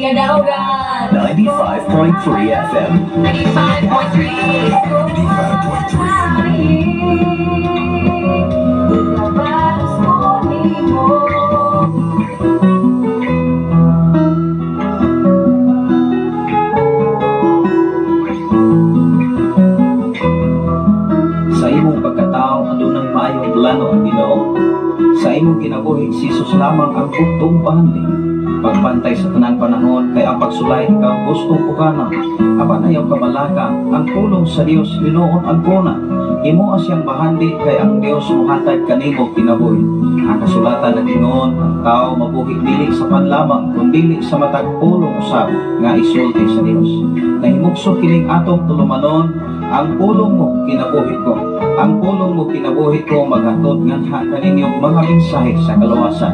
Kadaugan 95.3 FM 95.3 Sa imong pagkatao adunay maayong plano ang Ginoo. Sa imong kinabuhi si Jesus lamang ang bugtong pahanding. Pagpantay sa tanang panahon kay ang pagsulay ikaw gustong ukana. Apan ayaw kabalaka ang pulong sa Dios hinuon agkuna. Imo asyang bahandi kay ang Dios muhatag kanimo kinabuhi. Ang kasulatan nag-ingon ang tao mabuhi dili sa panlamang kundi sa matag pulong usab nga isulti sa Dios. Nahimugso kining atong tulumanon ang pulong mo kinabuhi ko. Ang pulong mo kinabuhi ko maghatod nganha kaninyong mga mensahe sa kaluwasan,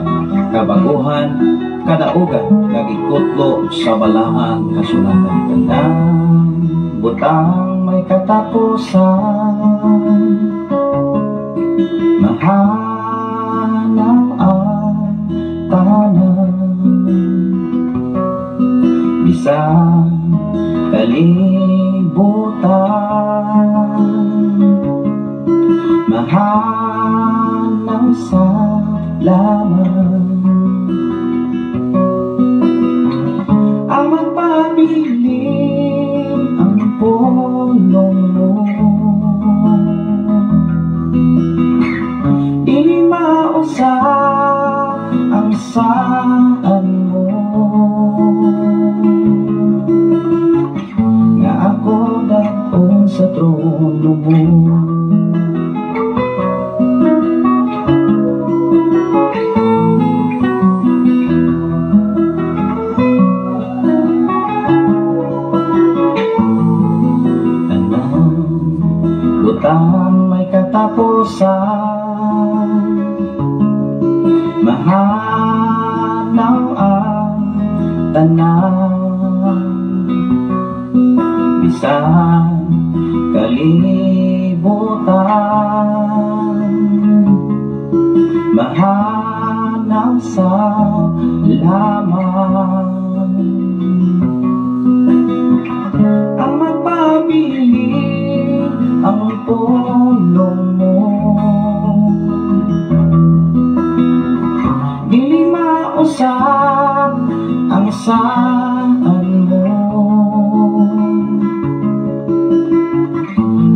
kabaguhan, kadaugan, nagikutlo sa balaang kasulatan. Tandang butang may katapusan, mahanaw ang tanan, bisang kalibutan, mahanaw sa laman. Ang magpabilin ang pulong mo, di mausap ang saan mo, nga ako datong sa trono mo. Butang may katapusan, mahanaw ang tanan, bisang kalibutan, mahanaw sa laman. Ang magpabilin ang pulong mo, dili mausap ang saan mo,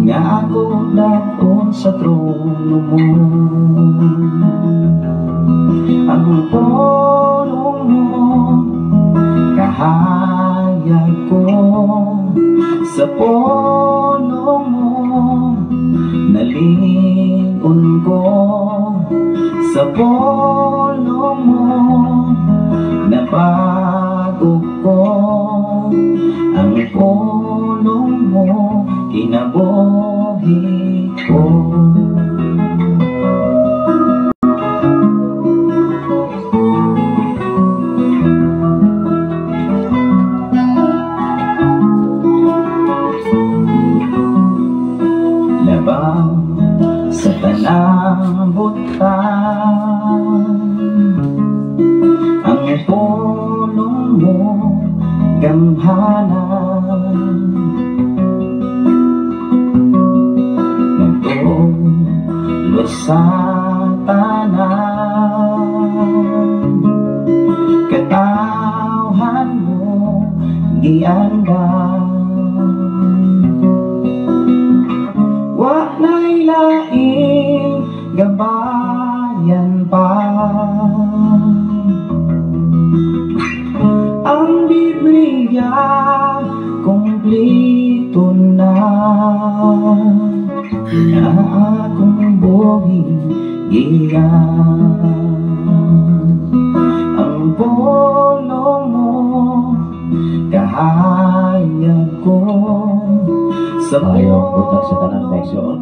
nga ako dakon sa trono mo. Ang pulong mo kahayag ko, sa pulong mo nalingon ko, sa pulong mo nabago ko. Ang pulong mo kinabuhi ko. Sa tanang butang, ang pulong mo gamhanan, nagtulo sa tanan, katawhan mo giandang. Wa na'y laing gabayan pa, Lito na akong buhing giyan. Ang polo mo kahayag ko sa Ayaw butak sa tanan Bexon,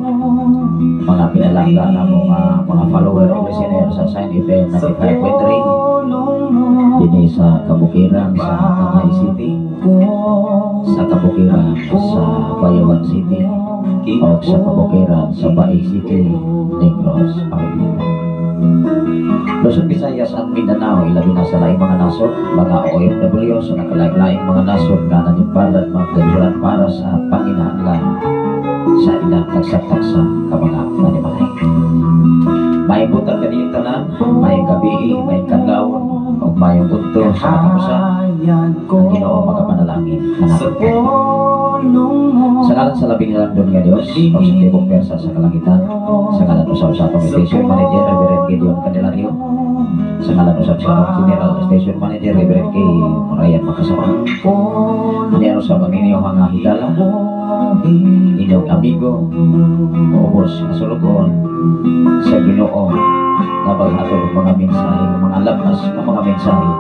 mga pinalangga na mga follower o listener sa Sign FM 95.3 dini sa Kabukiran sa Tanay City, sa Kabukiran sa Bayawan City, o sa Kabukiran sa Baay City, Negros, Pangilinan, Luzon, Visayas at Mindanao, ilabi na sa laing mga nasod, mga OFW sa nakalaing-laing mga nasod na nanimpalad mga kagsuran para sa panginahanglan sa ilang tagsa-tagsa ka mga manimalay. May butang kaniyong tanan, may gabi, may kadlawon, o may bunto sa katapusan, ang Ginoo magapanalangin hanapin. Sa ngalan sa labing landon nga Diyos, o sa tibok persa sa kalangitan, sa ngalan usap-usapang Station Manager Reverend Gideon Candelario, sa ngalan usap-usapang General Station Manager Reverend K. Morayan Makasama, niya sa paminyo mga higala, inyong amigo, ubos na sulugon sa Ginoo na pag-atol ng mga mensahe, mga labas ng mga mensahe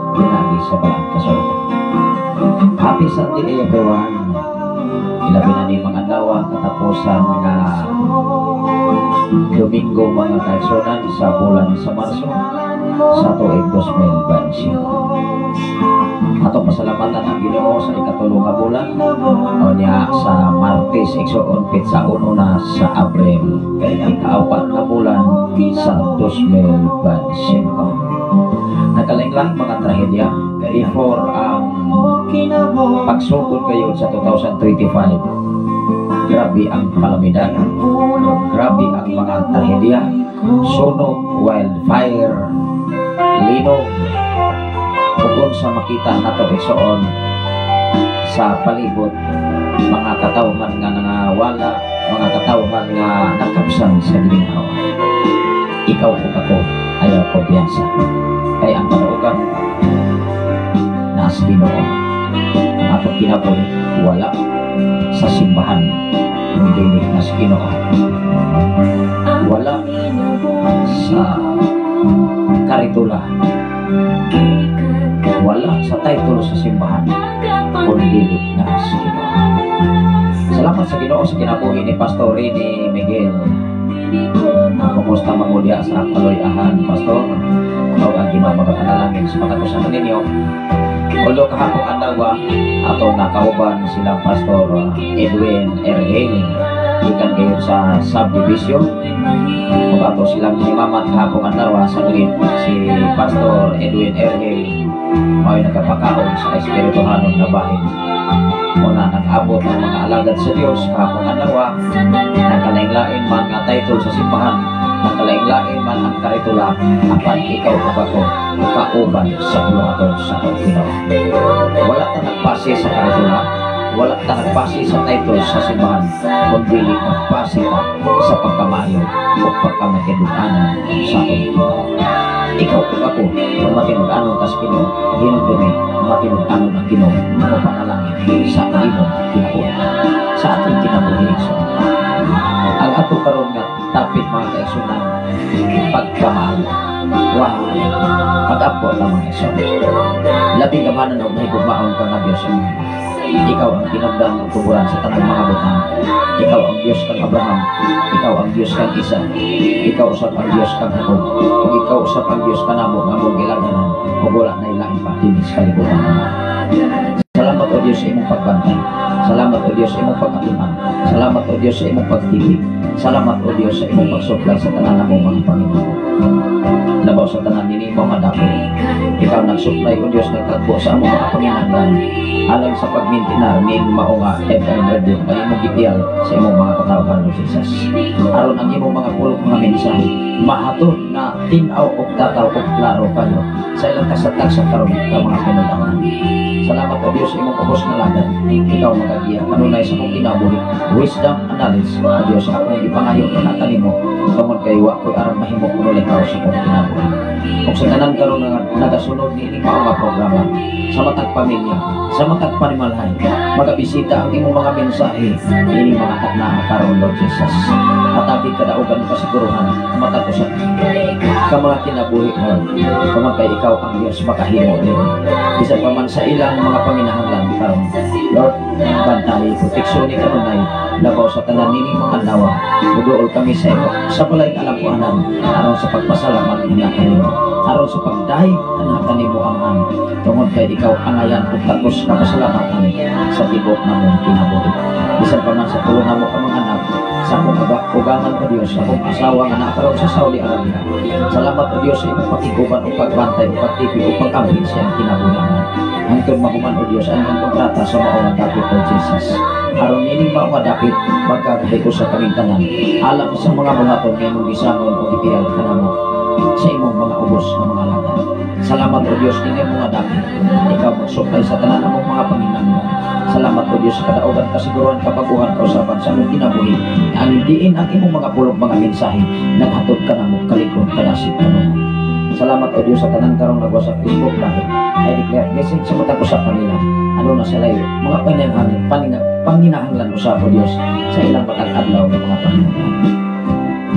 binagi sa balang kasulugan. Happy Sunday everyone. Ilabi na ni mga lawa katapusan nga Domingo mga kaigsunan sa bulan sa Marso sa tuig 2025. Atong pasalamatan ang Ginoo sa ikatulong nga bulan o niya sa Martes igsuon sa 1 na sa Abril kay ikaapat nga bulan sa 2025. Nagkalain-laing mga trahedya before ang pagsugod kayo sa 2025. Grabe ang kalamidad, grabe ang mga trahedya, sunog, wildfire, linog, kung sa makita nato igsuon sa palibot, mga katawhan nga nangawala, mga katawhan nga nakapsan sa ginhawa. Ikaw ug ako ayaw kumpiyansa kay ang kanuugan nasa Ginoo. Ang atong kinabuhi wala sa simbahan, hindi na sa Ginoo, wala sa karitula, wala sa title sa simbahan, kundi na sa Ginoo. Salamat sa Ginoo sa kinabuhi ni Pastor Rene Miguel. Kumusta magulya sa kaloy-ahan, Pastor? O ang Ginoo magapanalangin sa pagkatusan ninyo. Ulo kahapong andawa atong nakauban silang Pastor Edwin Erhel ikan kayo sa subdivision o ato silang himamat kahapong andawa sa green si Pastor Edwin Erhel may nagkapakaon sa espirituhanong na bahin. Muna nag-abot ng mga alagad sa Diyos kahapong andawa, nakalain-lain man nga title sa simbahan, nakalain-lain man ang karitula, apan ikaw o ako kauban sa buhaton sa Ginoo. Wala ta nagpasi sa karitula, wala ta nagpasi sa title sa simbahan, kundi nagpasi ta sa pagkamayo o pagkamakinuganan sa Ginoo. Ikaw o ako, kung matinuganon tas Ginoo, ginugdumi, matinuganon ang Ginoo, o panalangin sa imong kinabuhi, sa ating kinabuhi. Ang ato karon nga tapit mga kaigsunan, pagkamahal, wow, pag-apo ng mga iso. Labing kamanan o mahigugmaon ka nga Diyos. Ikaw ang kinabdang ng kuburan sa tanang mga butang. Ikaw ang Diyos kang Abraham, ikaw ang Diyos kang Isa, ikaw usap ang Diyos kang Jacob, kung ikaw usap ang Diyos ka namo nga mong ilaganan, o wala na ilang pa dinis kalibutan. Salamat o Diyos sa imong pagbantay. Salamat o Diyos sa imong pagkatunan. Salamat o Diyos sa imong pagtibig. Salamat o Diyos sa imong pagsuplay sa tanan mo mga Panginoon. Labaw sa tanan nini mo nga dapit. Ikaw nagsuplay o Diyos nagtagpo sa among mga panginahanglan. Alang sa pagmintinar ning mao nga FM radio kay imong gitiyal sa imong mga katawhan o Jesus. Aron ang imong mga pulong mga mensahe mahatod na tinaw og tataw og klaro kayo sa ilang kasatag sa karon nga mga pinuntahan. Salamat o Diyos imong ubos na lagan. Ikaw magagiya kanunay sa kong kinabuhi. Wisdom and knowledge o Diyos akong ipangayo na kanimo tungod kay wa ko'y aron mahimo kuno likaw sa kong kinabuhi. Kung sa tanan karon nga nagasunod ni ining mga programa sa matag pamilya, sa matag panimalay, magabisita ang imong mga mensahe ining mga takna karon Lord Jesus. Atabi kadaugan kasiguruhan matag usa ka mga kinabuhi Lord. Kung kay ikaw ang Dios makahimo din. Bisan pa man sa ilang mga panginahanglan karon Lord, bantay proteksyon ni kanunay labaw sa tanan nining mga nawa. Muduol kami sa imo sa balay kalampuanan aron sa pagpasalamat niya kanimo. Aron sa pagdahi anak kanimo Aman. Tungod kay ikaw angayan ug tatos na kasalamatan sa tibok namong kinabuhi. Bisan pa man sa tulong namo ka mga anak sa akong ugangan o Dios sa akong asawa nga nakaroon sa Saudi Arabia. Salamat o Dios sa imong pakiguban o pagbantay o pagtipig o pag-ambit sa iyong kinabuhi. Hangtod mahuman o Dios ang iyong kontrata sa maunang dapit o Jesus. Aron nining maunang dapit magkakahiko sa kaming tanan. Alam sa mga buhaton nga imong gisangon o ipiyag kanamo sa imong mga ubos na mga lagan. Salamat o Dios din mga dapit. Ikaw magsuplay sa tanan among mga panginahanglan. Salamat o Dios sa kadaugan kasiguruhan kapaguhan kausapan sa among kinabuhi. Ang diin ang imong mga pulong mga mensahe naghatod ka namo kalikod kadasig kanunay. Salamat o Dios sa tanan karong nagwa sa Facebook Live. I declare blessing sa matag usap kanila. Ano na sila mga panginahanglan usap o Dios sa ilang matag adlaw ng mga panginahanglan.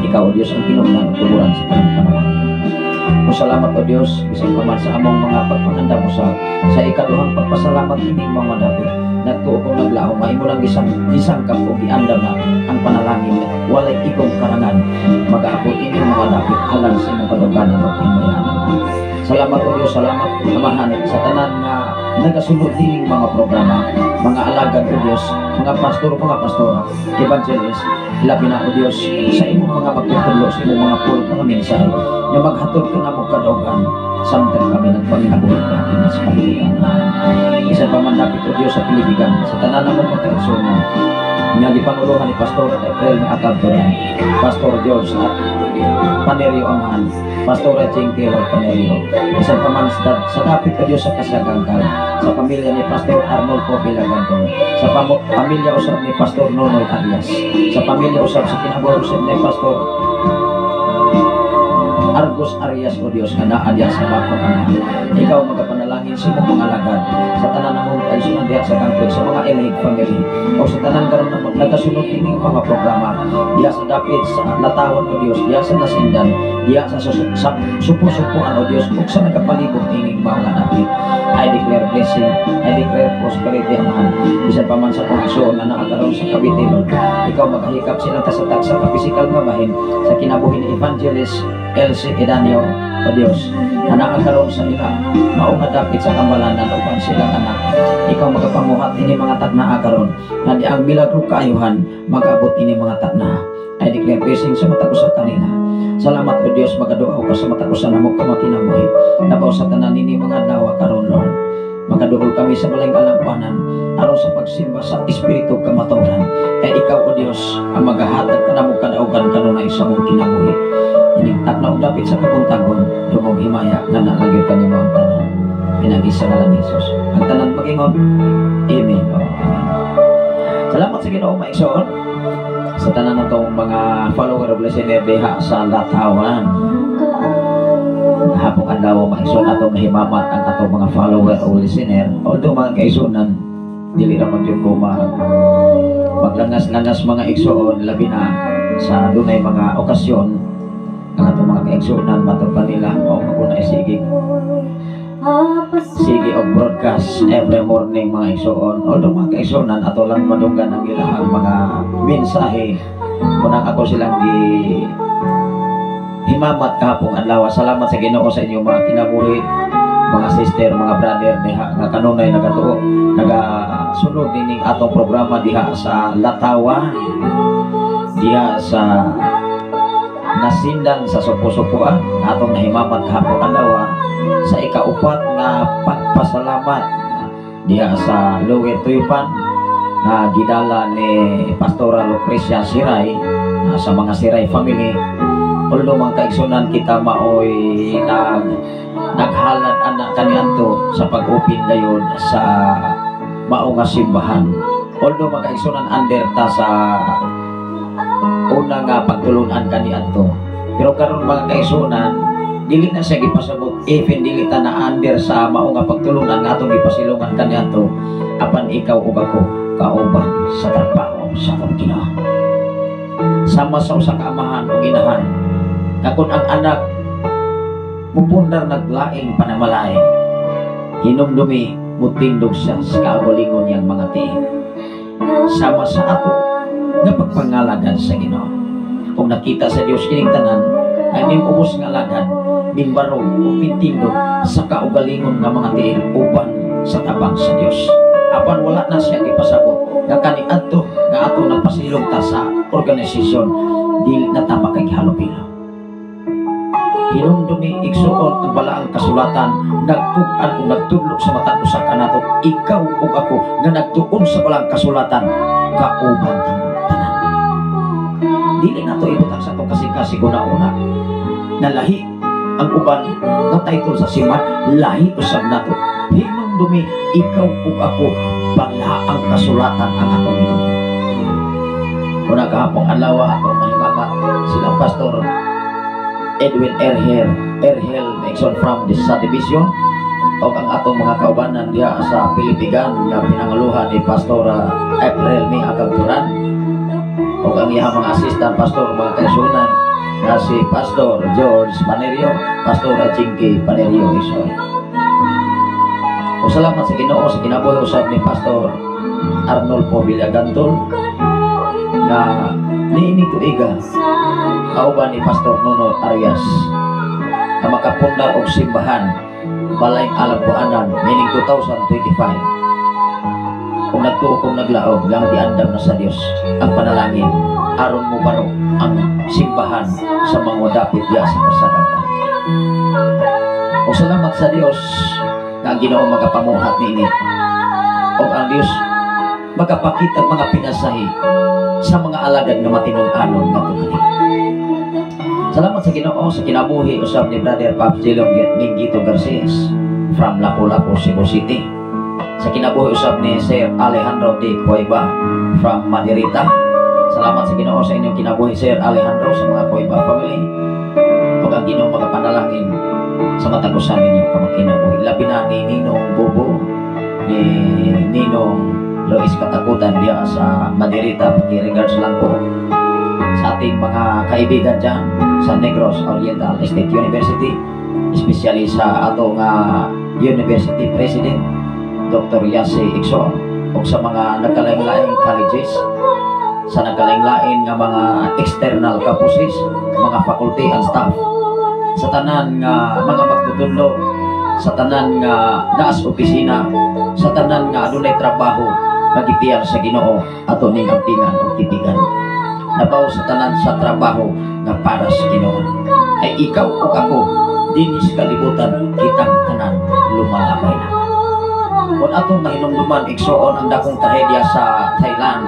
Ikaw o Dios ang kinungnan at tuburan sa tanang panahon. Salamat o Dios bisan pa man sa among mga pagpanganda mo sa ikaduhang pagpasalamat ining mga dapit. Nagtuo kong naglaom mahimo lang isang kap o giandam na ang panalangin walay ikong karangan mag-aabot ining mga dapit alang sa imong kadugganan o himmayanan. Salamat o Dios, salamat Amahan sa tanan nga nagasunod ining mga programa, mga alagad o Dios, mga pastor, mga pastora, evangelist, labi na o Dios sa imong mga magtutulog, sa imong mga pulong mga mensahe nga maghatod ka na mo kadaugan samtang kami ng panginabuhi natin sa paligiran. Isa pa man dapit o Dios sa piligigan sa tanan ng mga kaigsunan nga gipanguluhan ni Pastor April ng Akagdoran, Pastor George at Panerio Amahan, Pastor Ching Taylor Panerio. Isa pa man sa dapit ka Dios sa kasagangkal sa pamilya ni Pastor Arnold Popilaganton, sa pamilya usab ni Pastor Nonoy Arias, sa pamilya usab sa kinabuhi usab ni Pastor Argos Arias o Dios nga naa diya sa bako kanang. Ikaw magapanalangin sa imong mga alagad sa tanan namong kaigsunan diha sa kangkod sa mga elite family o sa tanan karon na nagasunod ining mga programa diha sa dapit sa latawan o Dios, diha sa nasindan, diha sa supo-supuan o Dios ug sa nagapalibot ining mga dapit. I declare blessing, I declare prosperity Amahan. Bisan pa man sa kondisyon na nakakaroon sa Cavite Lord, ikaw magahikap sila tasatak sa pisikal nga bahin sa kinabuhi ni Evangelist Elsie Edanio o Dios na nakakaroon sa ila maunga dapit sa kambalanan upang silang anak. Ikaw magapanguhat ini mga takna karon na di ang milagro kaayuhan mag-abot ini mga takna. I declare blessing sa matag usa kanila. Salamat o Dios, magaduaw ka sa matag usa namo ka makinabuhi nabaw sa tanan nini mga adlaw karon Lord. Magaduol kami sa malayng alampuanan aron sa pagsimba sa espiritu kamatuoran. Kay ikaw o Dios ang magahatag kanamo kadaugan kanunay sa mong kinabuhi. Ining takna og dapit sa kapuntagon dumong himaya nga nalagyo kanimo ang tanan. Pinag-isa na lang Jesus. Ang tanan magingon. Amen. Salamat sa Ginoo maigsoon sa tanan natong mga follower of listener diha sa latawan. Hapong adlaw maigsoon atong nahimamat ang atong mga follower o listener. Although mga kaigsunan dili ra man jud ko maglangas-langas mga igsoon labi na sa dunay mga okasyon ang atong mga kaigsunan matod pa nila o maguna sige og broadcast every morning mga igsoon. Although mga kaigsunan ato lang madunggan ang ilahang mga mensahe kunang ako silang himamat kahapong adlaw. Salamat sa Ginoo sa inyo mga kinabuhi, mga sister, mga brother diha nga kanunay nagatuo nagasunod nining atong programa diha sa Latawan, diha sa nasindan sa supo-supuan atong nahimamat kahapong adlaw sa ikaupat nga pagpasalamat diha sa Luwe Tuypan na gidala ni Pastora Lucrecia Siray sa mga Siray family. Although mga kaigsunan kita maoy naghalad anak kaniadto sa pag-upin dayon sa mao nga simbahan. Although mga kaigsunan under ta sa una nga pagtulunan kaniadto. Pero karon mga kaigsunan dili na siya gipasabot, even dili ta na under sa mao nga pagtulungan nga atong gipasilungan kaniadto apan ikaw ug ako kauban sa trabaho sa atong Ginoo. Sama sa usa ka amahan o inahan nga kun ang anak mupundar naglaing panamalay, hinumdumi mutindog siya sa kaugalingon niyang mga tiil. Sama sa ato nga pagpangalagan sa Ginoo. Kung nakita sa Dios kining tanan, ay mimubos nga alagad, mimbarog o pintindog sa kaugalingon nga mga tiil uban sa tabang sa Dios. Apan wala na siya ipasabot nga kaniadto nga ato nagpasilong ta sa organisasyon, dili na ta makaghalupilo. Hinumdumi igsuon ang balaang kasulatan, nagtug-an o nagtudlo sa matag usa kanato, ikaw ug ako nga nagtuon sa balaang kasulatan, kauban tang tanan. Dili nato ibutang sa itong kasing-kasing una-una na lahi ang uban nga title sa siman, lahi usab nato. Hinumdumi ikaw ug ako, balaang kasulatan ang atong ito. Una kahapong adlaw atong mahimamat silang pastor Edwin Erhel Nixon from the subdivision o ang atong mga kaubanan diya sa Pilipigan nga pinanguluhan ni Pastor April May Agagturan o ang iyang mga assistant pastor mga kaisunan na si Pastor George Panerio, Pastor Jinky Panerio Isoy. O salamat sa Ginoo sa kinabuhi usab ni Pastor Arnolfo Villagantol na niining tuiga kauban ni Pastor Nuno Arias na makapundar og simbahan balay Alapuanan meaning 2025. Kung nagtuo kong naglaog lang diandam na sa Dios ang panalangin aron mo baro ang simbahan sa mga dapit diya sa kasagatan. O salamat sa Dios na ang Ginoo magapamuhat niini o ang Dios magapakita mga pinasahi sa mga alagad na matinong-anon nga tungkol. Salamat sa Ginoo sa kinabuhi usab ni Brother Pops Jilong Mingito Garces from Lapu-Lapu, Cebu City. Sa kinabuhi usab ni Sir Alejandro D. Cueva from Madirita. Salamat sa Ginoo sa inyong kinabuhi Sir Alejandro sa mga Cueva family. Ug ang Ginoo magapanalangin sa matagusan ninyong kamakinabuhi. Labi na ni Ninong Bobo, ni Ninong Lois Katakutan diya sa Madirita. Pag-regards lang po sa ating mga kaibigan dyan sa Negros Oriental State University, especially sa atong University President Dr. Yase Ikson o sa mga nagkalain-laing colleges, sa nagkalain-lain nga mga external campuses, mga faculty and staff, sa tanan nga mga magtutulog, sa tanan nga naas opisina, sa tanan nga adunay trabaho magitiyan sa Ginoo ato ning aptingan o titigan. Nabaw sa tanan sa trabaho nga para sa Ginoo. Ay ikaw o ako dinis kalibutan kitang tanan lumalabay na. Kung atong nahinumduman igsuon ang dakong trahedya sa Thailand,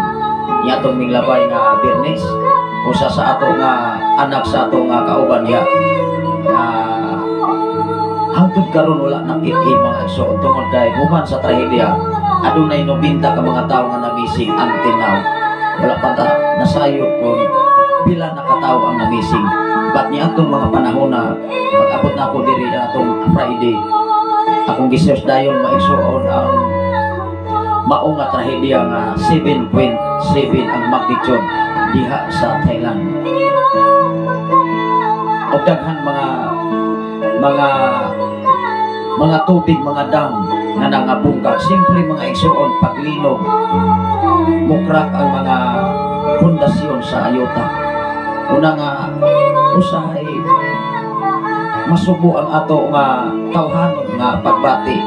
iatong minglabay nga Birnes o sa ato nga anak sa ato nga kauban niya hangtod karon wala nang itin mga igsuon tungod kay human sa trahedya adunay 90 ka mga tawo nga na-missing until now. Wala pa ta nasayod kung pila na katawo ang na-missing. Ba't niya atong mga panahon na pag-abot na ako diri na atong Friday, akong gisearch dayon maigsuon ang maong nga trahedya nga 7.7 ang magnitude diha sa Thailand. O daghan mga tubig, mga dam nga nangabungkag. Simple mga igsuon paglinog, mukrak ang mga pundasyon sa ayuta. Una nga usahay masubo ang ato nga tawhanon nga pagbati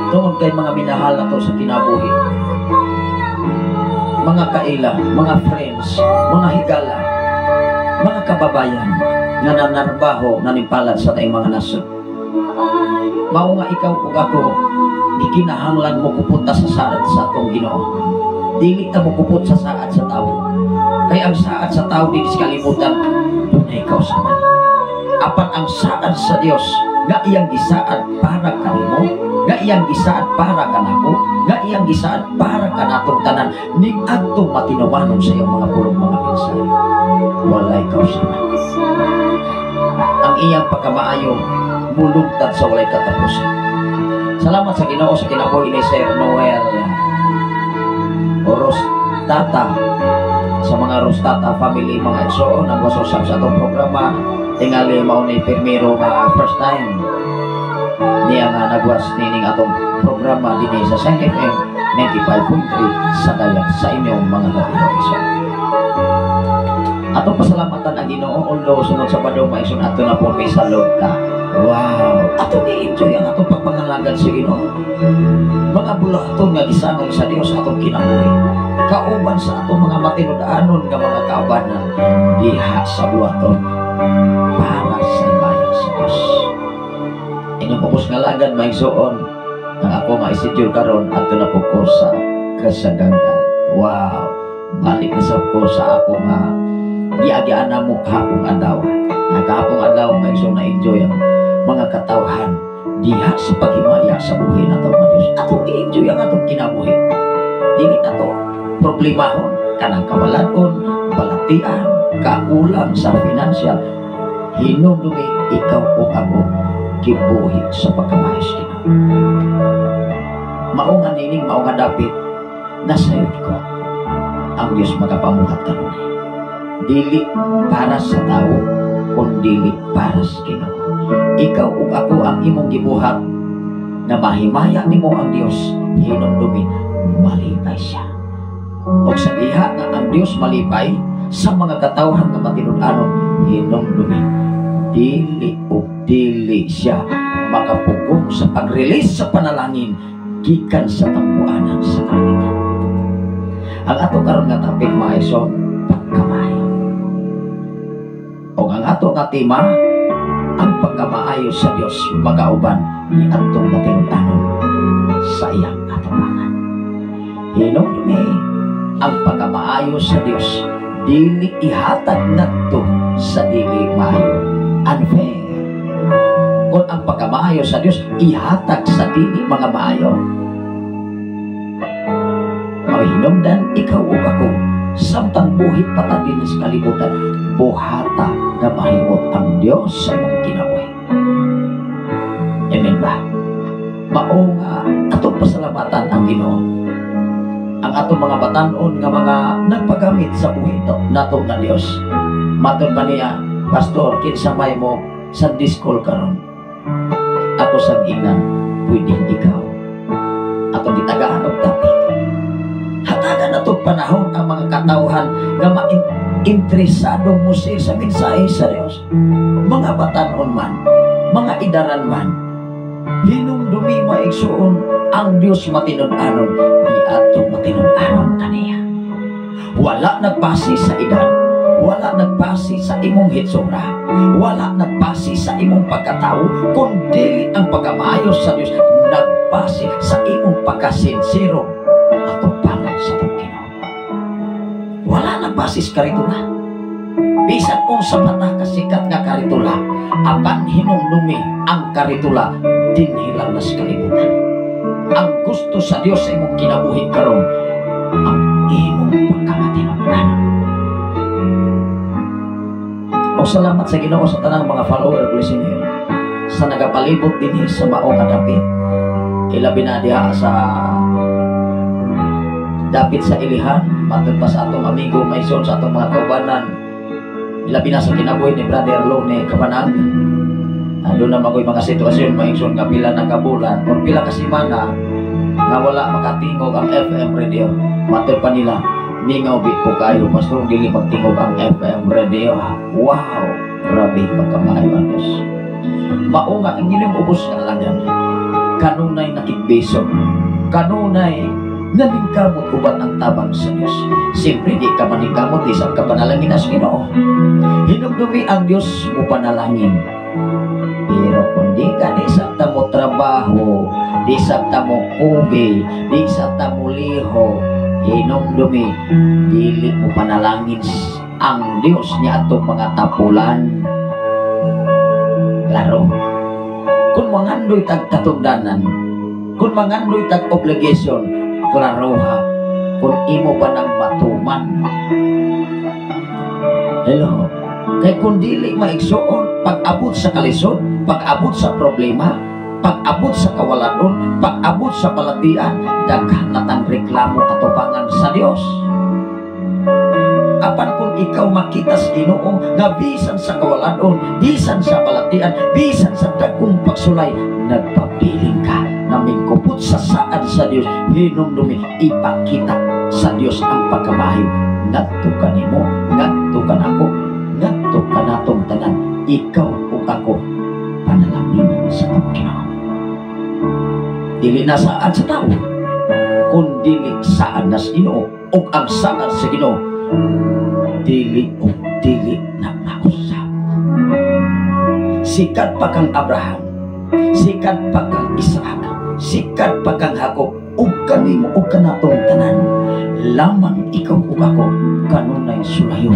tungod kay mga minahal nato sa kinabuhi, mga kaila, mga friends, mga higala, mga kababayan nga nanarbaho nanimpalad sa tayong mga nasod. Mao nga ikaw ug ako ikinahanglan mo kupunta sa saad sa atong Ginoo. Dili ta mo kupot sa saad sa tao. Kay ang saad sa tao dili sa kalibutan dunay kausaban. Apan ang saad sa Dios nga iyang gisaad para kanimo, nga iyang gisaad para kanako, nga iyang gisaad para kanatong tanan ning adtong matinumanon sa iyong mga pulong mga mensahe. Walay kausaban. Ang iyang pagkamaayo mulugtad sa walay katapusan. Salamat sa Ginoo sa kinabuhi ni Sir Noel Rostata, sa mga Rostata family, mga igsoon ang wasosap sa atong programa. Tingali mao ni Pirmiro nga first time niya nga nagwas nining atong programa dinhi sa Sen FM 95.3 sa dayag sa inyong mga igsoon. Atong pasalamatan ang Ginoo although sunod sa padong maigsoon ato na po sa lugta. Wow! Ato ni-enjoy ang atong pagpangalagan sa Ginoo. Mga bulaton nga gisangay sa Dios atong kinabuhi. Kauban sa atong mga matinud-anon nga mga kaubanan diha sa bulaton para sa ibayan sa Dios. Inyong pupos nga lagad maigsoon ang ako maisidyo karon ato na po ko sa kasaganggan. Wow! Balik na sa ko sa ako nga giagian na mo kahapong adlaw. Kahapong adlaw maigsoon na enjoy ang mga katawhan diha sa paghimaya sa buhay na ito mga Diyos. Atong i-enjoy ang atong kinabuhi. Dili na ito problemahon, kanang kawaladon, balatian, kaulang sa financial. Hinumdumi ikaw o ako kibuhi sa pagkamayos din. Maungan nining, maungan dapit, nasayod ko ang Diyos magapamuhat kanunay. Dili para sa tao, kundi para sa Ginoo. Ikaw ug ako ang imong gibuhat na mahimaya nimo ang Dios, hinumdumi malipay siya. O sa diha nga ang Dios malipay sa mga katawhan nga matinud-anon, hinumdumi dili ug dili siya makapugong sa pag-release sa panalangin gikan sa tampuanan sa kalangitan. Ang ato karon nga topic maison pagkamayo. O ang ato nga tema ang pagkamaayo sa Dios magauban ni atong matinud-anon sa iyang katubangan. Hinumdumi ang pagkamaayo sa Dios dili ihatag nadto sa dili maayo. Unfair. Kung ang pagkamaayo sa Dios ihatag sa dili mga maayo, mahinumdan ikaw o ako samtang buhit patadin sa kalibutan, buhata na mahimot ang Diyos sa mong kinabuhi. Amen ba? Maong atong pasalamatan ang Ginoo. Ang atong mga batanon nga mga nagpagamit sa buhit nato nga Diyos. Matod pa niya, Pastor, kinsa may mo sa discol karon. Ako sa ginan, pwedeng ikaw. Atong gitagaan og topic. Hatagan na itong panahon ang mga katawhan na interesadong musir sa mensahe sa Diyos. Mga batanon man, mga idaran man, hinumdumi maigsuon ang Diyos matinud-anon, di atong matinud-anon kaniya. Wala nagbase sa edad, wala nagbase sa imong hitsura, wala nagbase sa imong pagkatao, kundi ang pagkamayos sa Diyos nagbase sa imong pagkasinsiro atong pangalan sa Ginoo. Wala nagbasis karitula. Bisan kung sa mata kasikat nga karitula, apan hinumdumi ang karitula dinhilang na sa kalibutan. Ang gusto sa Dios sa imong kinabuhi karon ang imong pagkamatinud-anon. O salamat sa Ginoo sa tanang mga follower blessing niyo sa nagapalibot dinhi sa maong kadapit. Ilabi na diha sa dapit sa ilihan, matod pa sa atong amigo maison sa atong mga kaubanan. Ilabi na sa kinabuhi ni Brother Lone Kabanag. Doon na magoy mga sitwasyon maison nga pila ng kabulan o pila ka semana nga wala makatingog ang FM radio. Matod pa nila, ningaw bit po kayo, Pastor, dili magtingog ang FM radio. Wow! Grabe pagkamaayo ang Diyos. Maunga ang inyong ubos ka lagan. Kanunay nakikbeso. Kanunay naningkamot uban ang tabang sa Diyos. Siyempre di ka maningkamot, di sa kapanalangin as Ginoo. Hinumdumi ang Diyos mo panalangin. Pero kung di ka di sa tamo trabaho, di sa tamo kubi, di sa tamo liho, hinumdumi, dili mo panalangin ang Diyos niya atong mga tapulan. Klaro. Kung mangandoy tag katungdanan, kung mangandoy tag obligation, klaro ha, kung imo ba ng matuman. Hello, Kay kung dili maigsuon, pag-abot sa kalisod, pag-abot sa problema, pag-abot sa kawaladon, pag-abot sa balatian, daghan natang reklamo katubangan sa Dios. Apan kung ikaw makita sa Ginoo nga bisan sa kawaladon, bisan sa balatian, bisan sa dagkong pagsulay, nagpabiling ka na mingkupot sa saad sa Dios, hinumdumi, ipakita sa Dios ang pagkamahiw. Ngadto kanimo, ngadto kanako, ngadto kanatong tanan, ikaw ug ako, panalangin sa Ginoo. Dili na saad sa tao, kung dili saad na sa Ginoo, ug ang saad sa Ginoo, dili ug dili na mausap. Sikat pa kang Abraham, sikat pa kang Isaac, sikat pa kang Jacob, ug kanimo ug kanatong tanan, lamang ikaw ug ako kanunay sulayon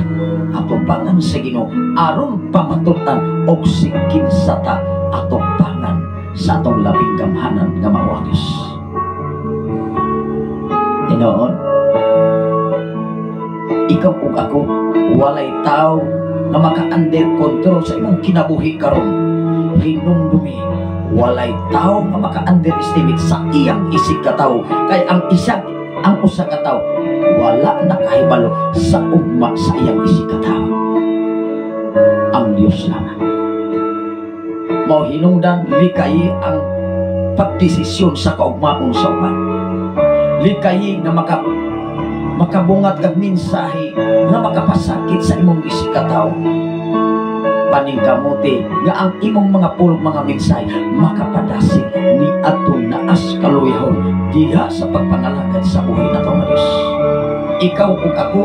atubangan sa Ginoo aron pamatutan og sigin sa ta atubangan sa atong labing gamhanan nga mao ang Dios. Tinuod, ikaw ug ako walay tao na maka-under control sa imong kinabuhi karon. Hinumdumi, walay tao nga maka-underestimate sa iyang isig ka tao, kay ang usa ka tao wala na kahibalo sa ugma sa iyang isig ka tao. Ang Dios lamang mao hinungdan likayi ang pagdesisyon sa kaugmaon sa uban. Likayi nga makabungat kag mensahe nga makapasakit sa imong isig ka tao. Paningkamuti nga ang imong mga pulong mga mensahe makapadasig ni atong naas kaluyahon diha sa pagpangalagad sa buhay na nga Dios. Ikaw ug ako,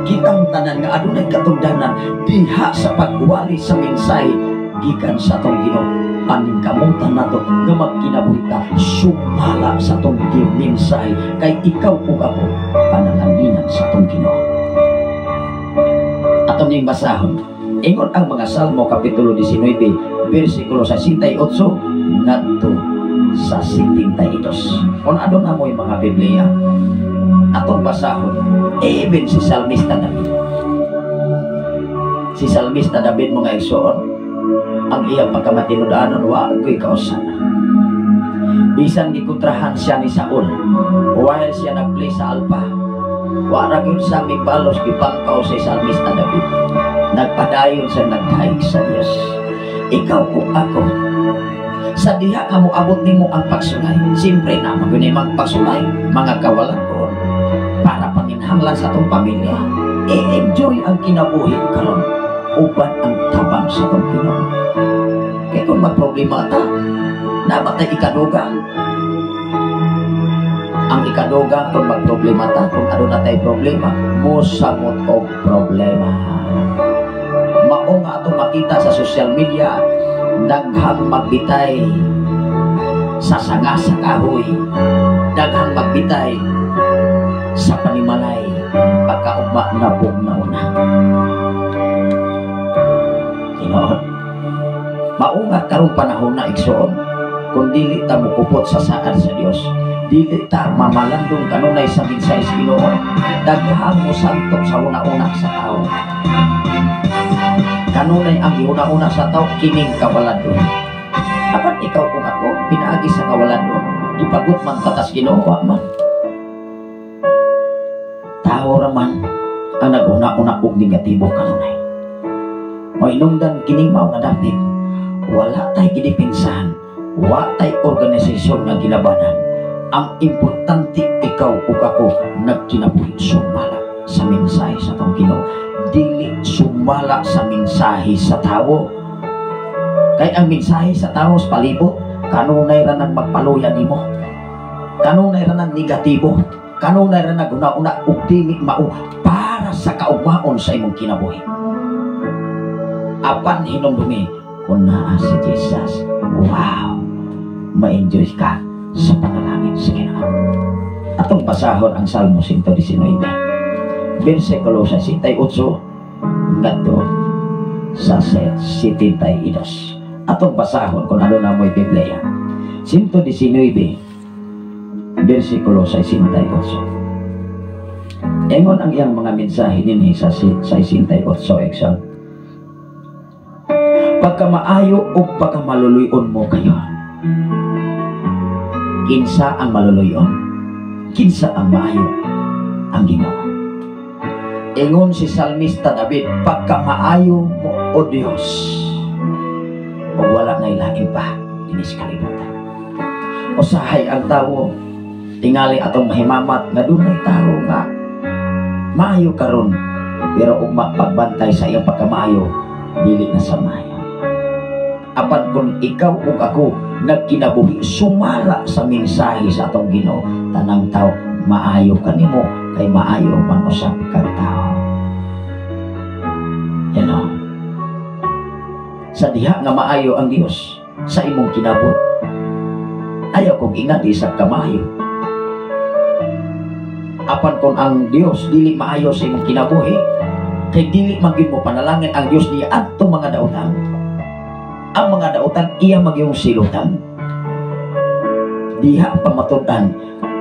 kitang tanan nga adunay katungdanan diha sa pagwali sa mensahe gikan sa atong Ginoo. Paningkamutan nato nga magkinabuhi ta sumala sa atong mensahe, kay ikaw ug ako panalanginan sa atong Ginoo. Atong ning basahon ingon ang mga Salmo kapitulo 19 bersikulo 68 ngadto sa 72. Kung ano na mo yung mga Biblia atong basahon, even si Salmista David, si Salmista David mga igsoon, ang iyang pagkamatinudanon wa ako'y kausana. Bisan gikontrahan siya ni Saul while siya nag-play sa alpa, wala yun sa mibalos gipangkaw si Salmista David. Nagpadayon sa nagdaig sa Diyos. Ikaw o ako, sa diha ka mo abot nimo ang pagsulay, siyempre na magunimang pagsulay, mga kawalan ko para panginhanglan sa atong pamilya. I-enjoy ang kinabuhi karon uban ang tabang sa atong Ginoo. Kaya kung magproblema ta, namatay ikadugang. Ang ikadugang kung magproblema ta, kung ano na tayo problema, musamot o problema. Mao nga ato makita sa social media, daghang magbitay sa sanga sa kahoy, daghang magbitay sa panimalay, pagkaugma na bugnauna. Tinood, mao nga karong panahon na igsoon, kung dili ta mukupot sa saad sa Dios, dili ta mamalandong kanunay sa mensahe sa Ginoo, daghang mo santok sa una-una sa tao. Kanunay ang iuna-una sa tao, kining kawaladon. Apan ikaw kung ako, pinaagi sa kawaladon, ipagot man tatas Ginoo man. Tao raman ang nag-una-una og negatibo kanunay. Mainungdan kining mao nga David, wala tay gidipinsahan, wala tay organisasyon nga gilabanan. Ang importante ikaw ug ako nagkinabuhi sumala sa mensahe sa atong Ginoo, dili sumala sa mensahe sa tao. Kay ang mensahe sa tao sa palibot, kanunay ra nang magpaluya nimo, kanunay ra nang negatibo, kanunay ra nang una-una ug dili mao para sa kaugmaon sa imong kinabuhi. Apan hinumdumi kung naa si Jesus, wow, ma-enjoy ka sa panalangin sa Ginoo. Atong basahon ang Salmo 119 bersikulo 68 ngadto sa 72. Atong basahon kung ano na mo'y Biblia. 119 bersikulo 68. Ingon ang iyang mga mensahe dinhi sa 68 section. pagka maayo o pagka maluluyon mo kayo. Kinsa ang maluluyon, kinsa ang maayo ang Ginoo. Ingon si Salmista David, pagka maayo mo o Dios, o wala na ilahin pa dinis kalibutan. Usahay ang tao tingali atong mahimamat nga dunay tao nga maayo karon, pero ug mapagbantay sa iyang pagkamaayo dili na sa maayo. Apan kung ikaw ug ako nagkinabuhi sumala sa mensahe sa atong Ginoo, tanang tao maayo kanimo kay maayo man usab kang tao. Yan o. Sa diha nga maayo ang Dios sa imong kinabut, ayaw kong ingati sa kamayo. Apan kung ang Dios dili maayo sa imong kinabuhi, kay dili magin mo panalangin ang Dios niya adto mga dautan. Ang mga dautan iya magyong silutan. Diha pamatud-an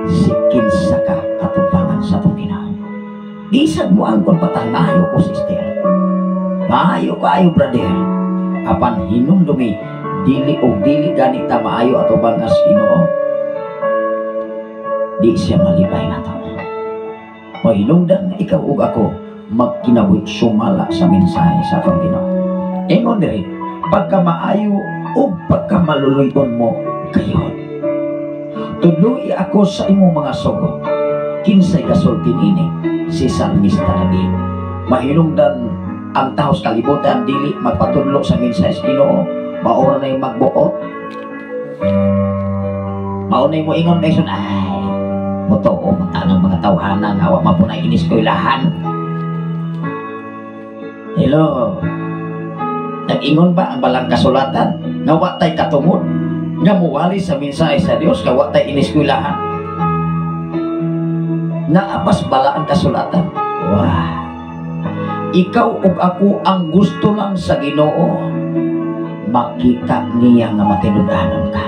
si kinsa ka katubangan sa atong Ginoo. Isag mo ang patang maayo ko sister. Maayo kaayo brother. Apan hinumdumi dili o dili ganita maayo ato bang as Ginoo. Di siya malibay na to. O hinungdan na ikaw ug ako magkinabuhi sumala sa mensahe sa atong Ginoo. Ingon diri, pagka maayo o pagka maluluyon mo kayo. Tudloy ako sa imong mga sugot. Kinsay kasultin ini si Salmista David. Mahinungdan ang tao sa kalibutan dili magpatudlo sa mensahe sa Ginoo, maura na yung magbuot. Mauna mo ingon na isun, ay motoo magtanong mga tawhana nga wa mapunay inis ko ilahan. Hello, nag-ingon ba ang balang kasulatan nga wa tay katungod nga muwali sa mensahe sa Dios nga wa tay inis ko ilahan? Naapas bala ang kasulatan? Wah, ikaw ug ako ang gusto lang sa Ginoo, makita niya nga matinud-anon ka,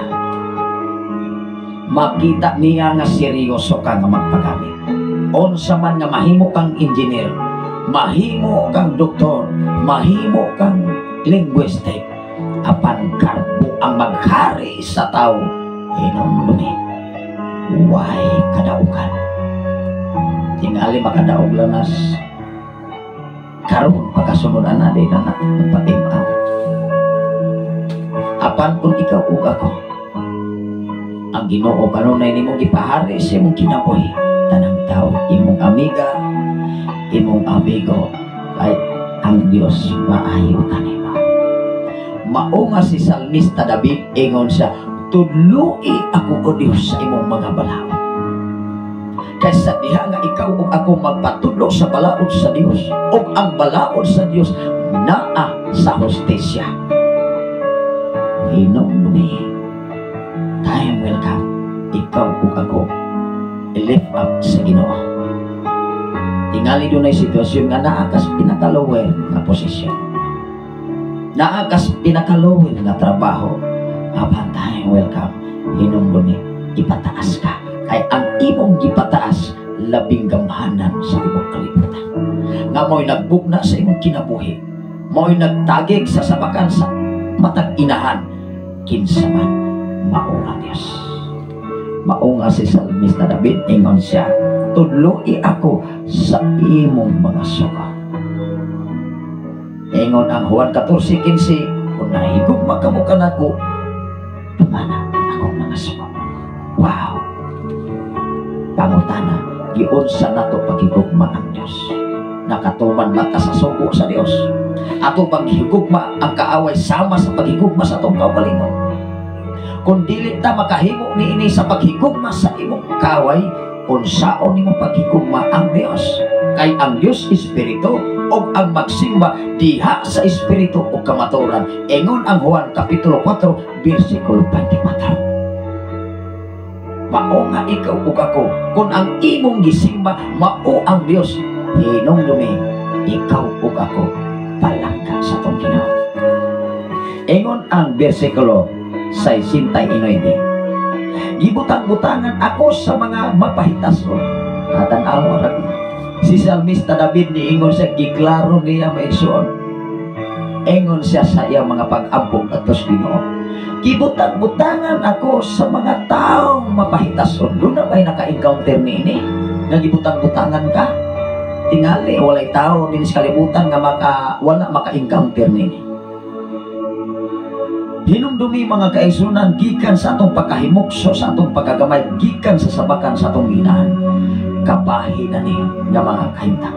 makita niya nga seryoso ka nga magpagamit. Unsa man nga mahimo kang engineer, mahimo kang doktor, mahimo kang linguistic, apan karbo ang maghari sa tao, hinumdumi way kadaugan. Tingali makadaog lanas karon pagkasunudan na din na magpatimaw. Apan kung ikaw ug ako ang Ginoo kanunay nimo gipahari sa imong kinabuhi, tanang tao imong amiga, imong amigo, kay ang Dios maayo kanimo. Mao nga si Salmista David ingon siya, tudloi ako o Dios sa imong mga balaod. Kaysa diha nga ikaw ug ako magpatudlo sa balaod sa Dios, ug ang balaod sa Dios naa sa hustisya. Hinumdumi time will come, ikaw ug ako i-lift up sa Ginoo. Tingali dunay sitwasyon nga naa kas pinakalower nga posisyon, naa kas pinakalower nga trabaho, apan time will come, hinumdumi ipataas ka. Kay ang imong gipataas labing gamhanan sa imong kalibutan. Nga mo'y nagbugna sa imong kinabuhi, mo'y nagtagig sa sabakan sa matag inahan, kinsa man mao nga Dios. Mao nga si Salmista David ingon siya, tudloi ako sa imong mga sugo. Ingon ang Juan 14:15, kung nahigugma ka mo kanako, tumana akong mga sugo. Wow! Pangutana, giunsa nato pagigugma ang Dios? Nakatuman mata sa sugo sa Dios? Ato bang higugma ang kaaway sama sa paghigugma sa atong kaugalingon? Kung dili ta makahimo niini sa paghigugma sa imong kaaway, unsaon nimo paghigugma ang Dios? Kay ang Dios Espiritu, o ang magsimba diha sa Espiritu o kamaturan. Ingon ang Juan Kapitulo 4, versikulo 24. Mao nga ikaw ug ako, kung ang imong gisimba mao ang Dios, hinumdumi ikaw ug ako palangka sa atong Ginoo. Ingon ang bersikulo 69, gibutang-butangan ako sa mga mapahitason. Katanaw ra si Salmista David ni ingon sa giklaro niya maigsoon, Ingon siya sa iyang mga pag-ambong atos Ginoo. Gibutang-butangan ako sa mga taong mapahitason. Doon na ba'y naka-encounter ni nga gibutang-butangan ka? Tingali, walay tao din sa kalibutan nga wala maka-encounter ni Hinumdumi mga kaigsunan gikan sa atong pagkahimukso, sa atong pagkagamay, gikan sa sabakan sa atong ginaan. Kapahi na ni nga mga kahintang.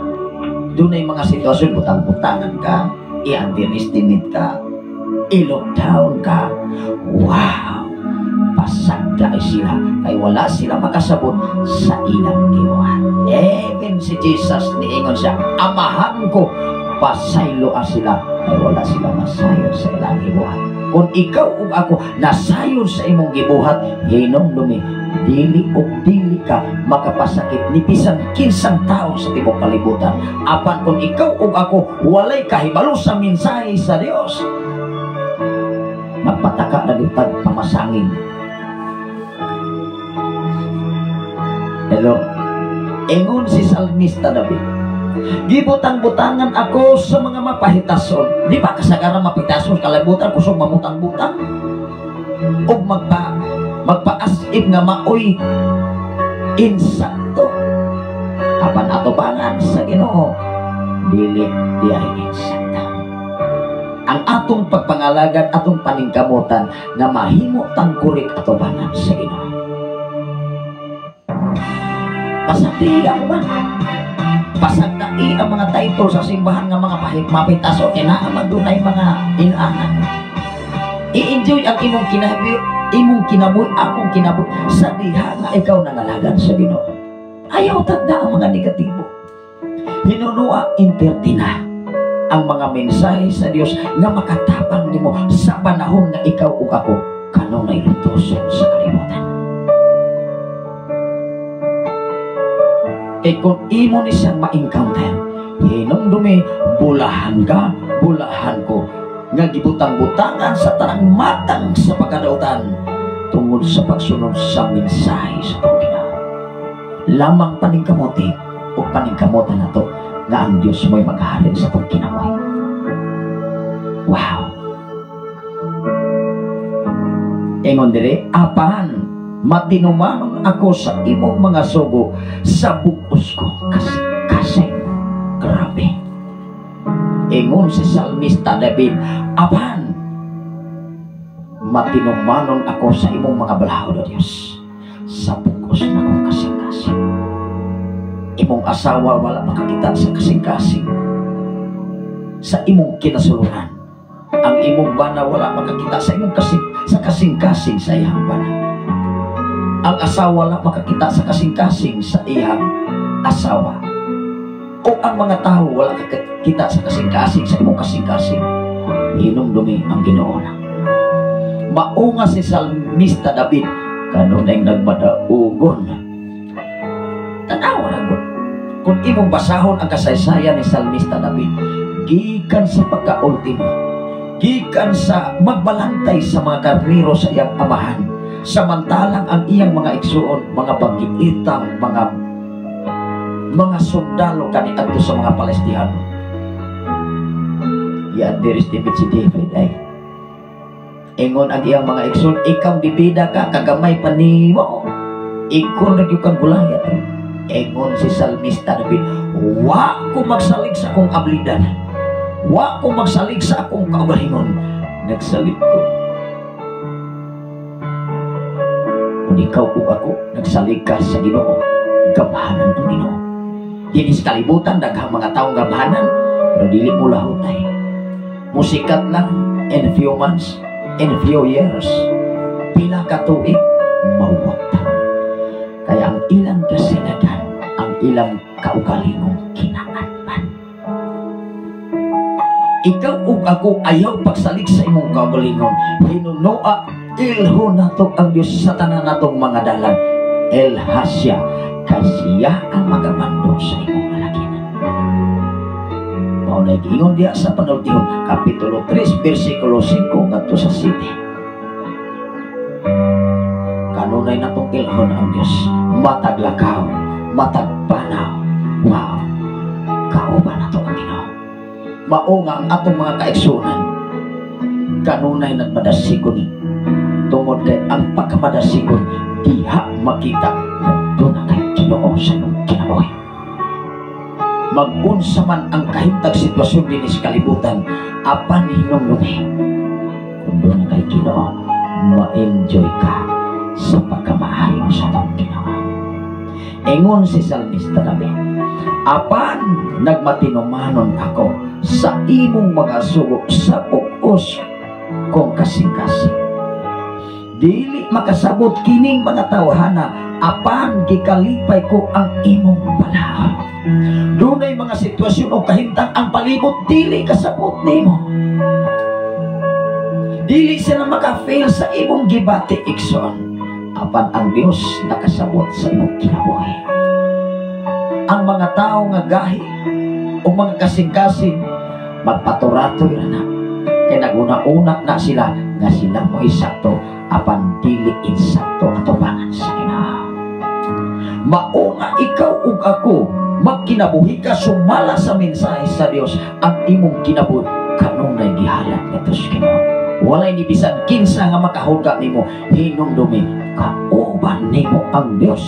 Doon ay mga sitwasyon, butang-butangan ka, i-underestimate ka, i-lockdown ka. Wow! Pasagda ay sila, kay wala sila makasabot sa ilang gibuhat. Even si Jesus, niingon siya, amahan ko, pasaylo sila, kay wala sila masayon sa ilang gibuhat. Kung ikaw ug ako nasayon sa imong gibuhat, hinumdumi, dili o dili ka makapasakit ni bisan kinsang tao sa tibok kalibutan. Apan kung ikaw ug ako walay kahibalo sa mensahe sa Dios, magpataka na ditag pamasangin. Hello, ingon si Salmista David, gibutang-butangan ako sa mga mapahitason. Di ba kasagaran mapahitason kalibutan kusog mamutang-butang o magpaasib nga maoy insakto. Apan atubangan sa Ginoo, dili diay insakto. Ang atong pagpangalagad, atong paningkamutan na mahimo tangkurik atubangan sa Ginoo. Pasagdihan ba? Pasagdai ang mga title sa simbahan ng mga mapitaso, kailangan doon ay mga inaanan. I-enjoy ang imong kinabuhi, akong kinabuhi, sa diha na ikaw nangalagan sa Ginoo. Ayaw tagda ang mga negatibo. Hinunua, intertina ang mga mensahe sa Dios na makatapang nimo sa panahon na ikaw ug ako kanunay lutoson sa kalibutan. Kaya kung imo ni siyang ma-encounter, hinumdumi, bulahan ka, bulahan ko, nga gibutang-butangan sa tanang matang sa pagkadautan tungod sa pagsunod sa mensahe sa Panginoon. Lamang paningkamuti o paningkamutan na to nga ang Diyos mo'y maghahalin sa itong kinamoy. Wow! Ingon dire, apan matinumanong ako sa imong mga sugo sa bukos ko kasi grabe. Ingon si Salmista David, apan matinumanong ako sa imong mga balaod o Diyos sa bukos na kong kasing-kasing. Imong asawa wala makakita sa kasing-kasing. Sa imong kinasuluhan, ang imong bana wala makakita sa imong kasing-kasing sa iyang bana. Ang asawa lang makakita sa kasing-kasing sa iyang asawa. O ang mga tao wala makakita sa kasing-kasing sa imong kasing-kasing. Hinumdumi ang Ginoo na. Maunga si Salmista David kanunay nagmadaugon. Tanawa na gud. Kung imong basahon ang kasaysayan ni Salmista David, gikan sa pagkaultimo, gikan sa magbalantay sa mga karnero sa iyang amahan, samantalang ang iyang mga igsuon, mga banggiitang, mga sundalo kaniadto sa mga Palestiniano. I-underestimate si David ay. Ingon ang iyang mga igsuon, ikaw bibida ka, kagamay pa nimo. Ikon na yung kang gulayat. Ingon si Salmista David, wa ko magsalig sa akong ablidan. Wa ko magsalig sa akong kaugalingon. Nagsalig ko. Kung ikaw o ako, nagsalig ka sa Ginoo, gamhanan ang Ginoo. Dili sa kalibutan, daghang mga taong gamhanan, pero dili mo lahutay. Musikat lang, in few months, in few years, pila ka tuig, mawata. Kaya ang ilang kasinagan, ang ilang kaugalingong kinaanban. Ikaw o ako ayaw pagsalig sa imong kaugalingon. Hinunoa ilho nato ang Diyos sa tanan natong mga dalan. Elhasya, kasiya ang magamando sa imong malakinan. Maunay giingon diya sa panultihon, Kapitulo 3, versikulo 5 ngadto sa 7. Kanunay natong ilhon ang Diyos, mataglakaw, matagpanaw. Wow! Kauban nato ang Ginoo. mao nga ang atong mga kaigsunan kanunay nagmadasigon tungod kay ang pagkamadasigon diha makita na doon na kay Ginoo sa imong kinabuhi. Mag-unsa man ang kahintag sitwasyon din sa kalibutan, apan hinumlumi kung doon na kay Ginoo, ma-enjoy ka sa pagkamaayo sa itong Ginoo. Ingon si Salmista David, apan nagmatinumanon ako sa imong mga sugo sa pukos kong kasing-kasing. Dili makasabot kining mga tawhana, apan gikalipay ko ang imong balaod. Dunay mga sitwasyon o kahintang ang palibot dili kasabot nimo. Dili sila maka-fail sa imong gibati ikson, apan ang Dios nakasabot sa imong kinabuhi. Ang mga tao nga gahi o mga kasing-kasing magpaturatoy na kay naguna-una na sila nga sila mo isakto, apan dili insakto atubangan sa Ginoo. Mao nga ikaw ug ako magkinabuhi ka sumala sa mensahe sa Dios, ang imong kinabuhi kanunay gihalad ngadto sa Ginoo. Walay ni bisan kinsa nga makahulga nimo, hinumdumi kauban nimo ang Dios.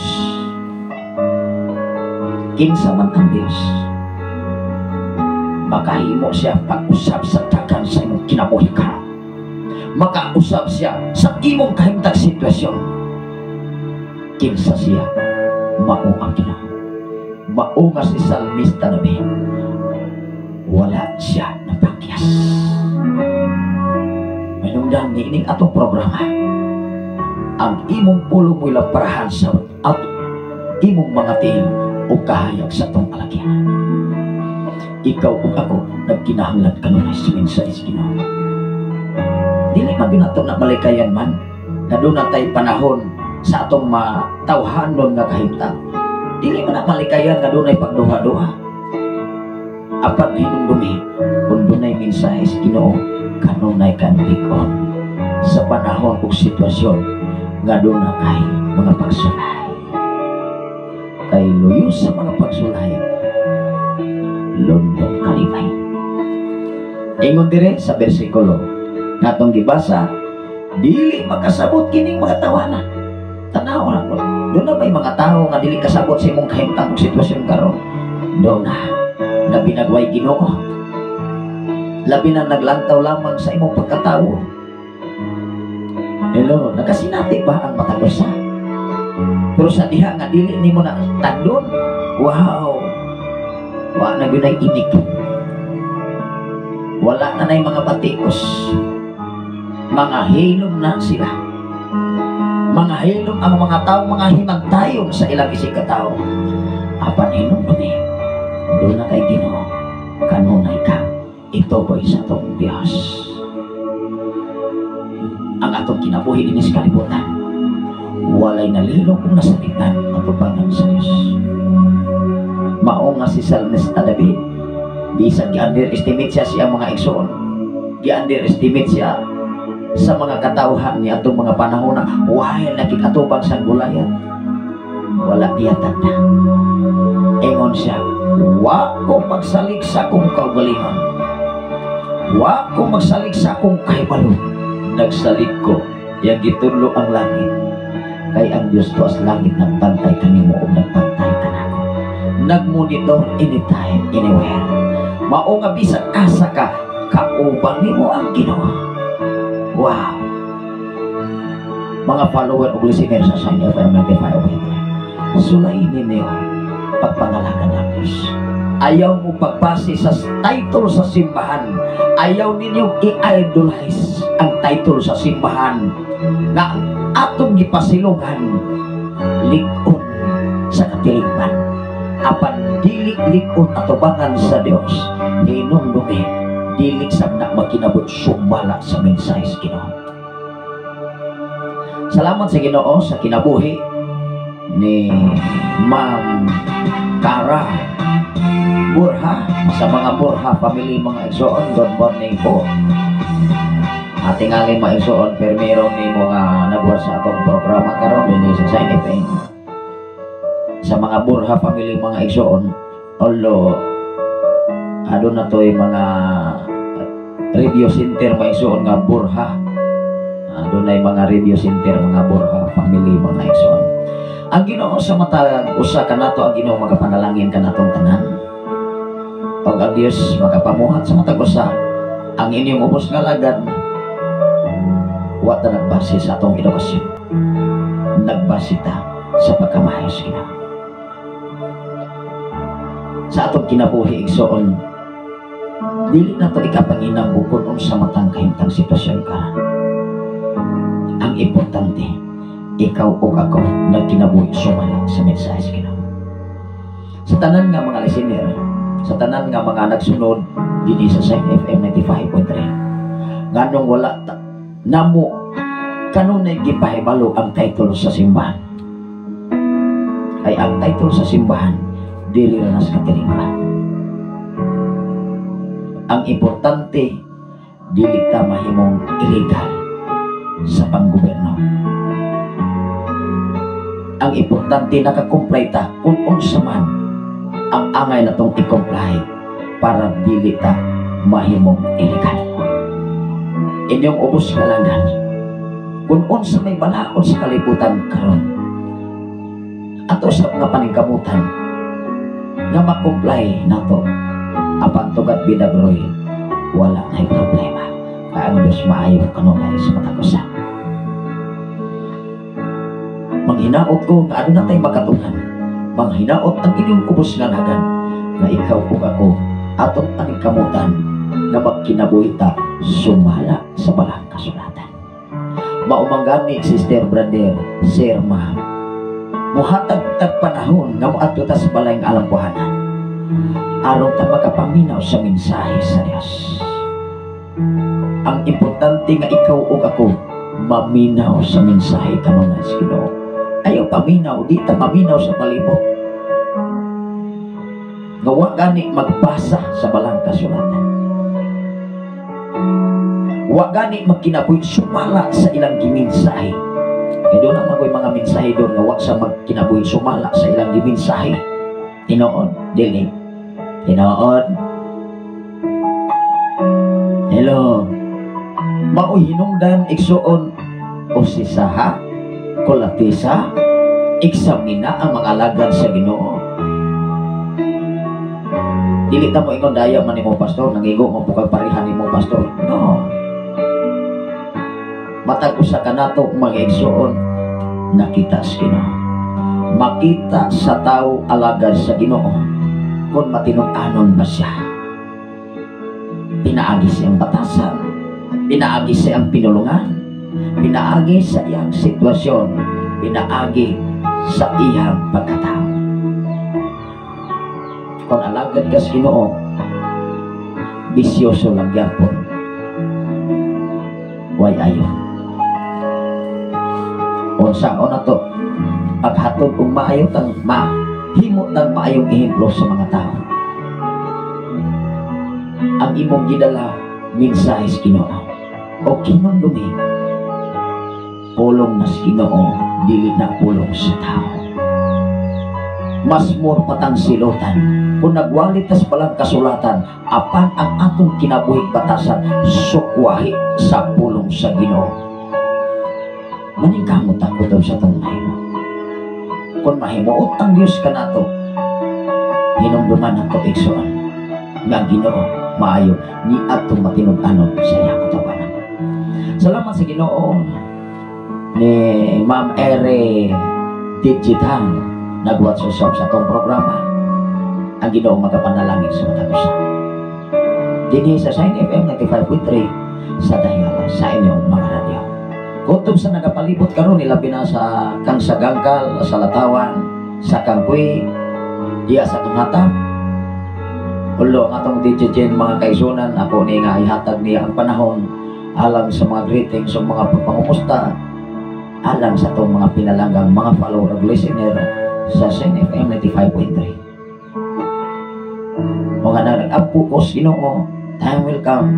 Kinsa man ang Dios, makahimo siya pag-usab sa dagan sa imong kinabuhi ka. Makausap siya sa imong kahimtang sitwasyon. Kinsa siya? Mao ang Ginoo. Mao nga si Salmista David, wala siya napakyas. Manungdan ni ining atong programa, ang imong pulong mo'y laparahan sa at imong mga tiil o kahayag sa itong alagyan. Ikaw ug ako nagkinahanglan kanunay sa mensahe sa Ginoo. Dili man ginato na malikayan man na doon natay panahon sa atong matawhanon nga kahimtang. Dili man na malikayan na doon ay pagduha-duha. Apat hinumdumi kung doon ay mensahe sa Ginoo kanunay kantikon sa panahon ug sitwasyon nga doon na kay mga pagsulay. Kay luyo sa mga pagsulay, London kalipay. Ingon dire sa bersikulo natong gibasa, dili makasabot kining mga tawanan. Tanaw na ko. Doon na may mga tao nga dili kasabot sa imong kahimtang sitwasyon karon. Doon na labi nagway Ginoo. Labi na naglantaw lamang sa imong pagkatao. Hello, nakasinati ba ang mata sa? Pero sa diha nga dili nimo na tagdon. Wow. Wa na gyud ay inig. Wala na nay mga batikos. Mga hilom na sila. Mga hilom ang mga tao, mga himantayon sa ilang isig katao. Apan hilom dumi, doon na kay Ginoo, kanunay ka, ito boy sa itong Diyos. Ang atong kinabuhi din sa kalibutan, walay nalilo kung nasalitan ang tubangan sa Diyos. Mao nga si Salmista David, bisan gi-underestimate siya siyang mga igsoon, gi-underestimate siya sa mga katawhan ni atong mga panahon na wahil nakikatubang sa Goliath, wala tiyatan na. Ingon siya, wa ko magsalig sa akong kaugalingon, wa ko magsalig sa akong kahibalo, nagsalig ko yang gitudlo ang langit, kay ang Diyos to as langit nagbantay kanimo o nagbantay kanako, nagmonitor anytime, anywhere. Mao nga bisan asa ka, kauban nimo ang Ginoo. Wow! Mga follower o listeners sa Shine FM 95.3, sulayin ninyo pagpangalagan ng Diyos. Ayaw mo pagbase sa title sa simbahan. Ayaw ninyo i-idolize ang title sa simbahan na atong gipasilungan likon sa katilingban. Apan dili likon atubangan sa Dios, hinumdumi dilik sa na makinabot sumala sa mensahe sa Ginoo. Salamat sa Ginoo sa kinabuhi ni Ma'am Cara Burha, sa mga Burha family, mga igsoon, good morning po. Ating aling mga igsoon, permero ni mga nabuhat sa atong programa karon din sa Shine FM. Sa mga Burha family, mga igsoon, although Adon na to yung mga review center maigsoon nga burha. Adon na yung mga review center mga burha family mga igsoon. Ang Ginoo sa matag usa ka nato, ang Ginoo magapanalangin ka natong tanan. Pag ang Dios magapamuhat sa matag usa ang inyong ubos nga lagad, wa ta nagbase sa atong edukasyon, nagbase ta sa pagkamayos Ginoo. Sa atong kinabuhi igsoon, dili na to ikapanginang bukod sa matang kahimtang sitwasyon ka. Ang importante, ikaw o ako nagkinabuhi sumalang sa mensahe sa Ginoo. Sa tanan nga mga listener, sa tanan nga mga nagsunod dinhi sa Sign FM 95.3, nganong wala namo kanunay gipahibalo ang title sa simbahan. Ay ang title sa simbahan dili ra nas katilingban. Ang importante, dili ta mahimong illegal sa panggobyerno. Ang importante, nakakumply ta kung unsa man ang angay na tong i-comply para dili ta mahimong illegal. Inyong ubos nga langan, kung unsa may balaod sa kalibutan karon, ato sa mga paningkamutan nga makumply nato apan tugat bidabroy, wala na problema. Kaya ang Diyos maayo kanunay sa matagusa. Manghinaot ko nga ano na tayo makatunan. Manghinaot ang inyong ubos nga lagan na ikaw o ako atong paningkamutan na magkinabuhi ta sumala sa balang kasulatan. Maumanggani sister, brother, sir, ma'am, muhatag panahon nga moadto ta sa balayng alampuhanan aron ta makapaminaw sa mensahe sa Dios. Ang importante nga ikaw o ako maminaw sa mensahe kanunay sa Ginoo. Ayaw paminaw, di ta maminaw sa palibot. Nga wa gani magbasa sa balang kasulatan. Wa gani magkinabuhi sumala sa ilang gimensahe. Kaya doon naman ko'y mga mensahe doon nga wa sa magkinabuhi sumala sa ilang gimensahe. Tinoon, dili. Tinoon. Hello. Mao'y hinungdan igsuon o sisaha, kulatisa, eksamina ang mga alagad sa Ginoo. Dili ta mo ingon daya man nimo pastor, nangigo mo pukag parehan nimo pastor. No. Matag usa ka nato mga igsuon nakita sa Ginoo. Makita sa tao alagad sa Ginoo kung matinud-anon ba siya. Pinaagi siyang batasan, pinaagi siyang pinulungan, pinaagi sa iyang sitwasyon, pinaagi sa iyang pagkatao. Kung alagad ka sa Ginoo, bisyoso lang yapon, way ayo. Unsaon na to paghatod kung maayo tang mahimo tang maayong ehemplo sa mga tao. Ang imong gidala mensahe sa Ginoo o kinundumi pulong na sa Ginoo, dili na pulong sa tao. Mas more patang silutan kung nagwalit tas palang kasulatan apan ang atong kinabuhi batasan sukwahi sa pulong sa Ginoo. Maningkamot ako daw sa tunay mo. Kung mahimuot ang Diyos ka na to, hinumduman ang katiksoan nga Ginoo maayo ni atong matinud-anon sa iyang katawanan. Salamat sa Ginoo ni Ma'am Ere Digital nagwat susop sa itong programa. Ang Ginoo magapanalangin sa matagusa. Dinhi sa Sign FM 95.3 sa dayala sa inyong mga radyo. Kutob sa nagapalibot karon nilabi na sa kang sa Gangkal, sa Latawan, sa Kangkuy, diya sa Kangata. Ulo ang atong DJ mga kaisunan, ako ni nga ihatag niya ang panahon alang sa mga greetings o mga pangumusta, alang sa itong mga pinalanggang mga follower of listener sa Sign FM 95.3. Mga nag-apu ko sa Ginoo, time will come.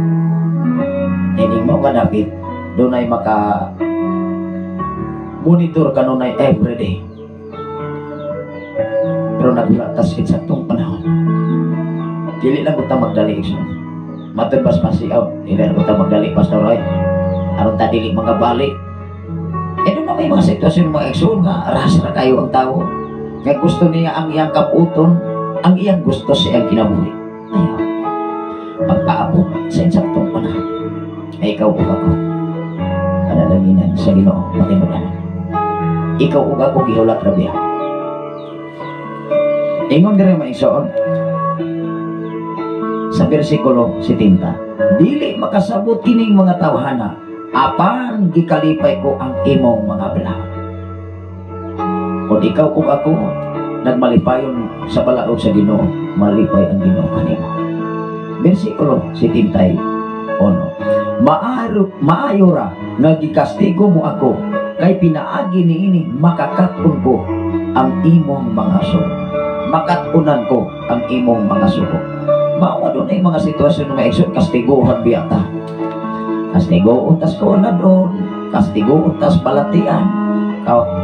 Ining mo ka David, doon ay maka monitor ka nun ay everyday. Pero nagulatas sa itong panahon. Dili lang ko ta magdali igsoon. Matubas pasiaw, dili lang ko ta magdali pastor ay. Aron ta dili mga balik. Ito na may mga sitwasyon mga igsoon nga ras na kayo ang tao. Nga gusto niya ang iyang kaputon, ang iyang gusto siya ang kinabuhi. Ayaw. Pagpaabot sa insaktong panahon. Ay ikaw ug ako. Kanalanginan sa Ginoo matinunan. Ikaw ug ako gihulat ra biya. Ingon dire maigsoon sa bersikulo 70, dili makasabot kining mga tawhana apan gikalipay ko ang imong mga balaod. Kung ikaw ug ako nagmalipayon sa balaod sa Ginoo, malipay ang Ginoo kanimo. Bersikulo 71, maayo ra nga gikastigo mo ako kay pinaagi niini makakatun ko ang imong mga sugo. Makatunan ko ang imong mga sugo. Maawa doon ay mga sitwasyon na maigsoon, kastiguhan biyata. Kastiguhan tas na doon, kastiguhan tas balatian,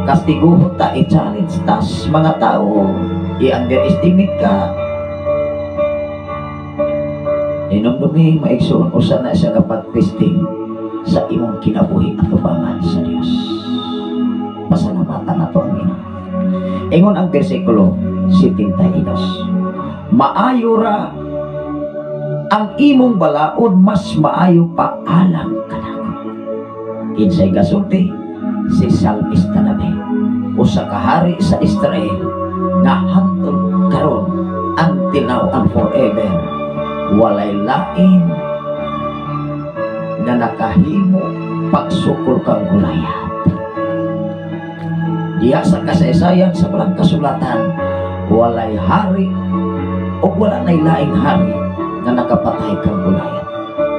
kastiguhan ta i-challenge tas mga tao, i-underestimate ka. Inumdumi maigsoon, usa na siya kapag-testing sa imong kinabuhi at tubangan sa Dios. Pasalamatan na to ang Ginoo. Ingon ang bersikulo 72, maayo ra ang imong balaod, mas maayo pa alang kanako. Kinsay gasulti si Salmista David, usa ka hari sa Israel nga hangtod karon until now and forever walay lain na nakahimo pagsukol kang gulayat. Diya sa kasaysayan sa walang kasulatan, walay hari o wala nay laing hari na nakapatay kang gulayat.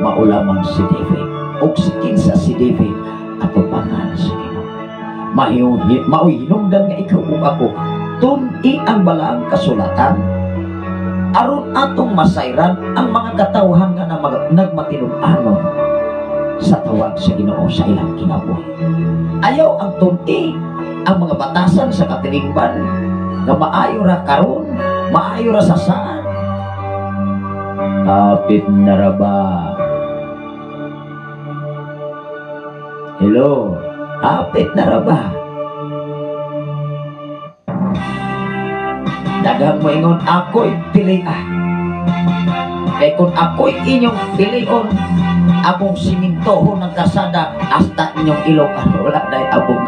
Maulamang si David o si kinsa si David at upangan sa Ginoo. Mao'y hinungdan nga ikaw ug ako tun-i ang balaang kasulatan aron atong masayran ang mga katawhan nga nagmatinub-anon sa tawag sa Ginoo sa ilang kinabuhi. Ayaw ang tun-i ang mga batasan sa katilingban nga maayo ra karon, maayo ra sa saan. Kapit na ra ba? Hello, kapit na ra ba? Daghang mo ingon ako'y pilian. Kaya kung ako'y inyong pilion, akong simintohon ng kasada hasta inyong ilokan, wala dahil abog.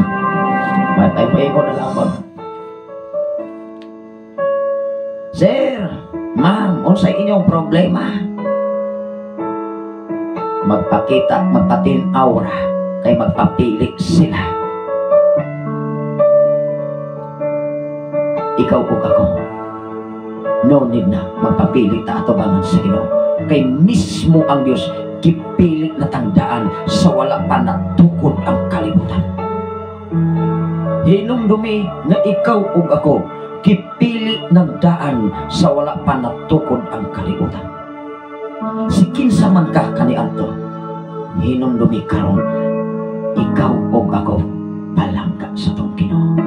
Matay mo ingon na lamang. Sir, ma'am, unsay inyong problema? Magpakita, magpatinaw ra, kay magpapili sila. Ikaw ug ako, no need na magpapili ta atubangan sa Ginoo, kay mismo ang Dios gipilit na tandaan sa wala pa natukod ang kalibutan. Hinumdumi na ikaw ug ako gipili ng daan sa wala pa natukod ang kalibutan. Si kinsa man ka kaniadto, hinumdumi karon ikaw ug ako palangga sa tong Ginoo.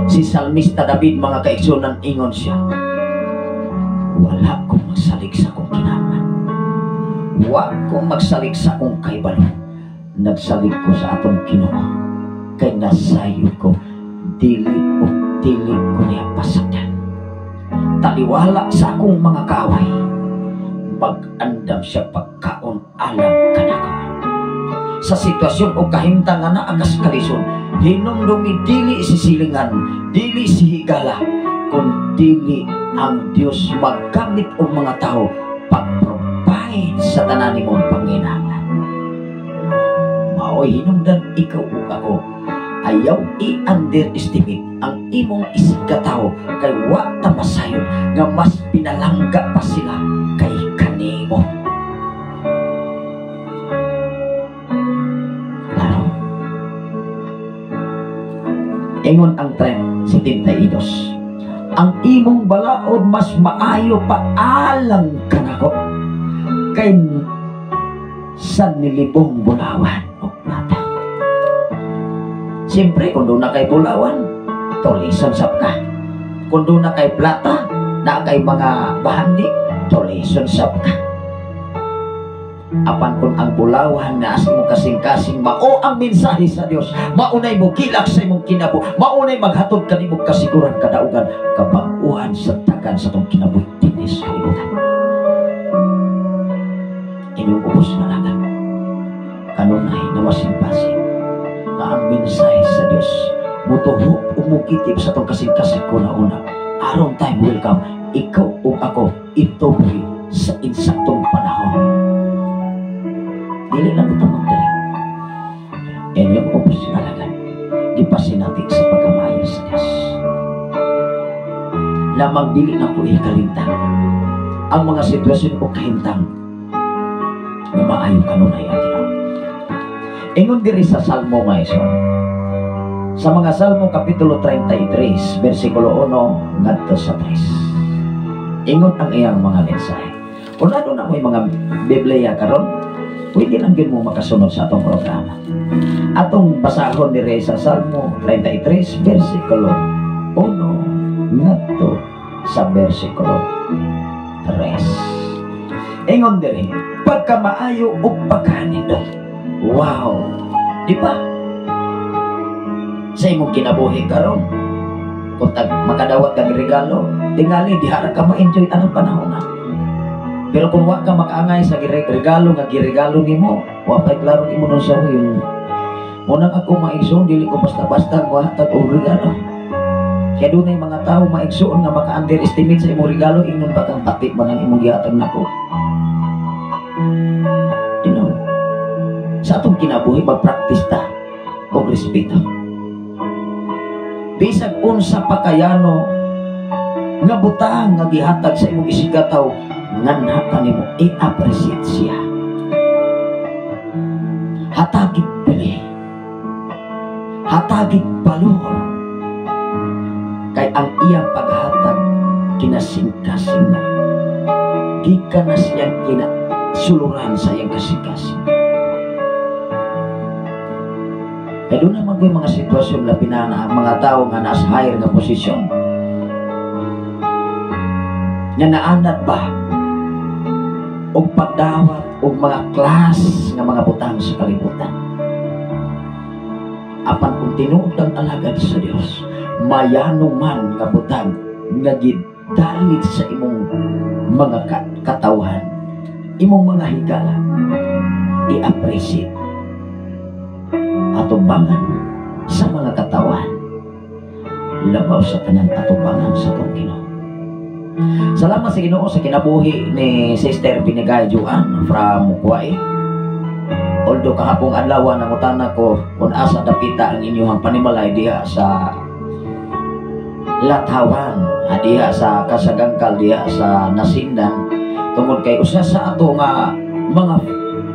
Si Salmista David, mga kaigsunan, ingon siya, wala kong magsalig sa kong kinahanglan, wala kong magsalig sa kong kaibalo, nagsalig ko sa atong Ginoo, kay nasayod ko dili o dili ko niya pasagdan. Taliwala sa akong mga kaaway, mag-andam siya pagkaon alang kanako. Sa sitwasyon o kahimtang nga naagas kalison, hinumdumi dili si silingan, dili si higala, kung dili ang Dios maggamit og mga tao pag-provide sa tanan nimong panginahanglan. Mao'y hinungdan ikaw ug ako, ayaw i-underestimate ang imong isig ka tao, kay wa ta masayon nga mas pinalangga pa sila kay kanimo. Ingon ang trend 72, ang imong balaod mas maayo pa alang kanako kay sa nilibong bulawan o plata. Siyempre, kung doon na kay bulawan, tulisan sab ka. Kung doon na kay plata, na kay mga bahandi, congratulations sa ka. Apan kung ang bulawan na asa mo kasing-kasing mao ang mensahe sa Dios, maunay mo kilak sa imong kinabo, maunay maghatod kanimo kasiguran kadaugan kabag-uhan sa tagan sa tong kinabuhi dinhi sa kalibutan. Inyong ubos na lang kanunay na masimpasin na ang mensahe sa Dios mutuhop o mukitip sa tong kasing-kasing kuna-una aron tayo welcome ikaw o ako ito sa insaktong panahon. Dili lang ito magdali. Inyong ubos na lang ipasin natin sa pagkamaya sa Diyos. Lamang dili na ko ikalintang ang mga sitwasyon o kahintang na maayo kanunay ang Ginoo. Ingon diri sa Salmo nga iso. Sa mga Salmo kapitulo 33, versikulo 1 ngadto sa 3. Ingon ang iyang mga mensahe. Kung ano na may mga Biblia karon, pwede lang yun mo makasunod sa atong programa. Atong basahon diri sa Salmo 33, versikulo 1 ngadto sa versikulo 3. Ingon diri, pagkamaayo o pagkanindot. Wow! Di ba? Sa imong kinabuhi karon, kung makadawat kag regalo, tingali dihara ka ma-enjoy anong panahon na. Pero kung wa ka makaangay sa regalo nga giregalo nimo, wa pay klaro nimo nun sa yung munang ako maigsoon, dili ko basta-basta mahatag og regalo. Kaya doon ay mga tao maigsoon nga maka-underestimate sa imong regalo, ingnon ba kang pati man ang imong gihatag nako. You know, sa atong kinabuhi mag-practice ta og respeto. Bisag unsa pa kayano nga butang nga gihatag sa imong isigataw, nganha kanimo i-appreciate siya. Hatagid pili, hatagid paluhor, kay ang iyang paghatag kinasing-kasing na gikan na siyang kinasuluran sa iyang kasing-kasing. Kaya doon naman ko yung mga sitwasyon labi na ang mga tao nga nasa higher na posisyon nga naanad ba o pagdawat o mga klas nga mga butang sa kalibutan. Apan kung tinuod ang alagad sa Dios, mayano man nga butang nga gidalit sa imong mga katawhan, imong mga higala, i-appreciate atubangan sa mga katawan, labaw sa tanan atubangan sa atong Ginoo. Salamat sa Ginoo sa kinabuhi ni Sister Binigay Juan from Kuwait. Although kahapong adlaw nangutana ko kung asa dapita ang inyong panimalay diha sa Latawan, diha sa Kasagangkal, diha sa Nasindan, tungod kay usa sa ato nga mga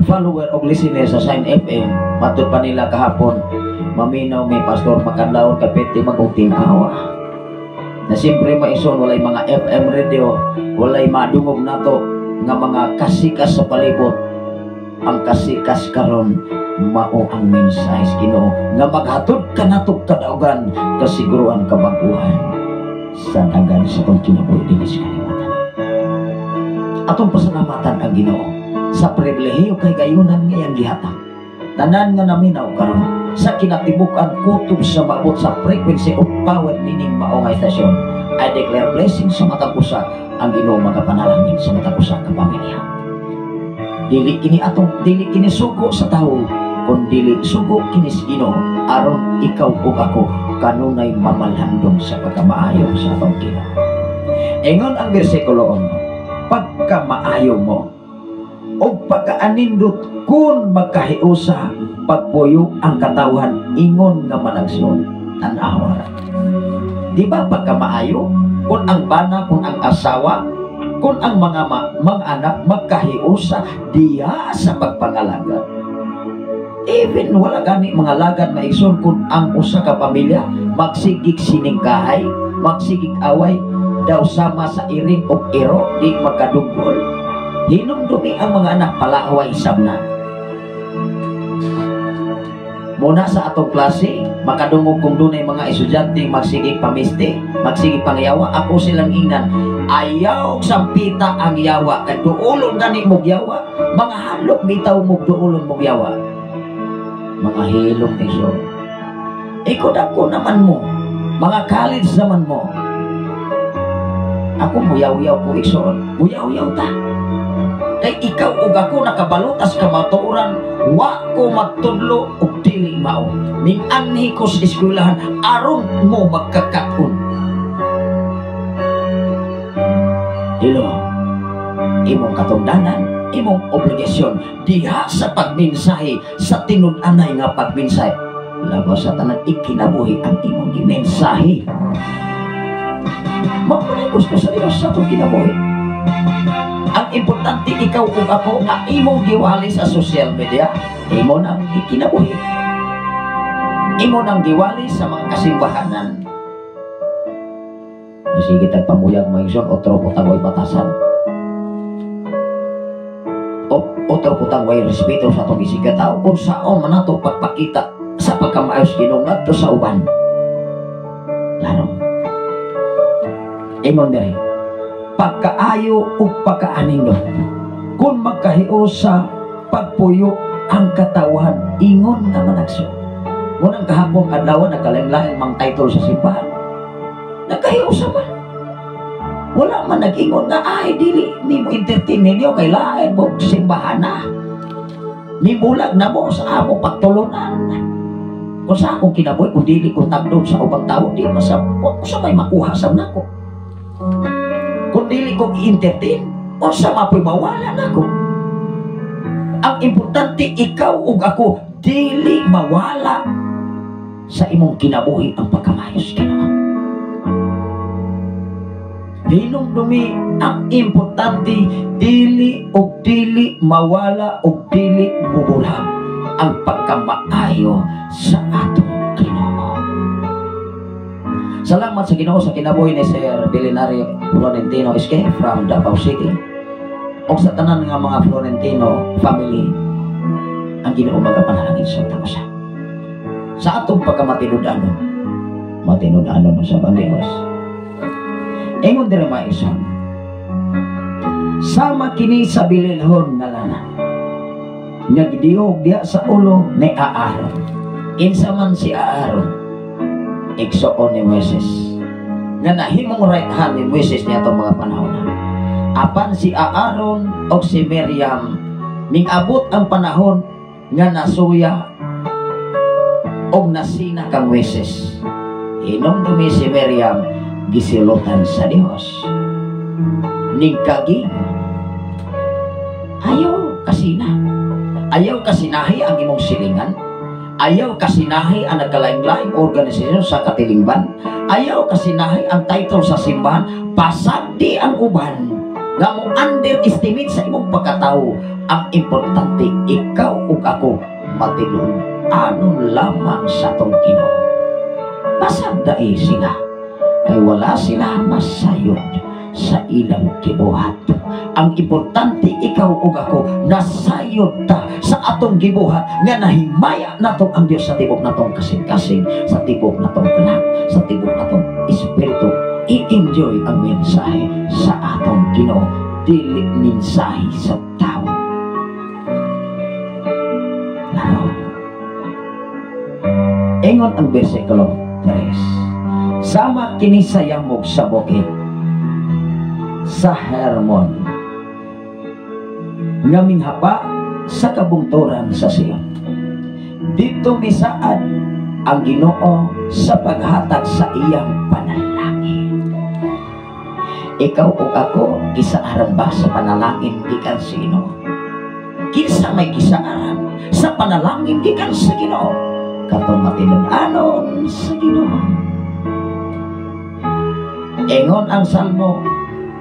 follower og listener sa Sign FM, matud pa nila kahapon, maminaw may pastor makadlawon kapiti mag-ugtinawa na siyempre maison walay mga FM radio, walay madungog nato nga mga kasikas sa palibot. Ang kasikas karon mao ang mensahe Ginoo nga maghatod ka nato kadaugan kasiguruan kabaguhan sa dagan sa tong kinabuhi dinhi sa kalibutan. Atong pasalamatan ang Ginoo sa pribilehiyo kay gayunan nga yang gihatag. Tanan nga naminaw karon sa kinatibuk-an kutob sa maabot sa frequency of power meaning mao nga istasyon. I declare blessing sa matag usa ang Ginoo magapanalangin sa matag usa ka pamilya. Dili kini sugo sa tawo, kun dili sugo kini sa Ginoo aron ikaw ug ako kanunay mamalhandong sa pagkamaayo sa atong Ginoo. Ingon ang bersikulo 1, pagkamaayo mo o pagkaanindot kung magkahiusa pagpuyo ang katawhan ingon nga managsun tanawa. Di ba pagkamaayo kung ang bana, kung ang asawa, kung ang mga anak magkahiusa diya sa pagpangalaga. Even wala gani mga lagad na ison kung ang usa ka pamilya magsigig siningkahay, magsigig away daw sama sa iring o iro di magkadugbol. Hinumdumi ang mga anak palaway sabna. Muna sa atong klase, makadungog kung dunay mga estudyante magsigig pamiste, magsigig pangyawa, ako silang ingnan. Ayaw sampita ang yawa, kay duulon gani mong yawa, mga halok bitaw mong duulon mong yawa, mga hilong iso. Ikot ako naman mo, mga college naman mo. Ako muyaw-yaw ko iso, muyaw-yaw ta. Kay ikaw ug ako nakabalutas ka matuoran, wa ko matudlo og dili mao. Ning anhi ko sa eskwelahan aron mo magkakaton. Dilo, imong katungdanan, imong obligasyon diha sa pagmensahe, sa tinud-anay nga pagmensahe. Labas sa tanan ikinabuhi ang imong gimensahe. Magpaligos ka sa Dios sa itong kinabuhi. Ang importante ikaw ug ako ang imong giwali sa social media, imo nang ikinabuhi. Imo nang giwali sa mga kasimbahanan. Sige tagpamuyag mo yung otro putang way batasan. Otro putang way respeto sa itong isigataw kung saan man nato pagpakita sa pagkamaayos ginungat to sa uban. Laro. Ingon diri, pagkaayo o pagkaaning doon. Kung magkahiyo sa pagpuyo ang katawan, ingon na managsyo. Ngunang kahapong adlaw nagkalain-lain mang title sa simbahan. Nagkahiyo sa man. Wala man nag-ingon nga, ay, dili, ni mo entertain ninyo, kay lain mo simbahan na. Ni bulag na mo sa among pagtulunan. Kung sa akong kinabuhi, kung dili ko tagdog sa ubang tao, di masabot ko sa may makuha sa nako. Kung dili ko i-entertain, o sa mapoy mawala na ko. Ang importante, ikaw ug ako, dili mawala sa imong kinabuhi ang pagkamayos ka naman. Hinumdumi ang importante, dili o dili mawala o dili bubulang ang pagkamaayo sa atong Ginoo. Salamat sa Ginoo sa kinabuhi ni Sir Belinari Florentino SK from Davao City o sa tanan nga mga Florentino family. Ang Ginoo magapanalangin sa tapusa sa atong pagkamatinud-anon, matinud-anon sa Bangos. Ingon diri maison, sama kini sa bililhon na lana, nagdiog diya sa ulo ni Aaron. Kinsa man si Aaron, igsuon ni Moises, nga nahimong right hand ni Moises niya itong mga panahon. Apan si Aaron o si Miriam, ning abot ang panahon nga nasuya o nasina kang Moises. Hinumdumi si Miriam, gisilutan sa Dios. Ning kagi ayaw kasina. Ayaw kasinahi ang imong silingan. Ayaw kasinahi ang nagkalaing-laing organisasyon sa katilingban. Ayaw kasinahi ang title sa simbahan. Pasagdi ang uban nga mo underestimate sa imong pagkatao. Ang importante, ikaw ug ako matilon anon lamang sa tong Ginoo. Pasagdai sila kay wala sila masayod sa ilang gibuhat. Ang importante, ikaw ug ako nasayod ta sa atong gibuhat nga nahimaya nato ang Dios sa tibok natong kasing-kasing, sa tibok natong kalag, sa tibok natong espiritu. I-enjoy ang mensahe sa atong Ginoo, dili mensahe sa tao. Laro. Ingon ang bersikulo 3. Sama kini sa yamog sa bukid sa Hermon, nga minghapa sa kabungturan sa Sion. Dito misaad ang Ginoo sa paghatag sa iyang panalangin. Ikaw o ako, gisaaran ba sa panalangin gikan sa Ginoo? Kinsa may gisaaran sa panalangin gikan sa Ginoo? Katong matinud-anon sa Ginoo. Ingon ang Salmo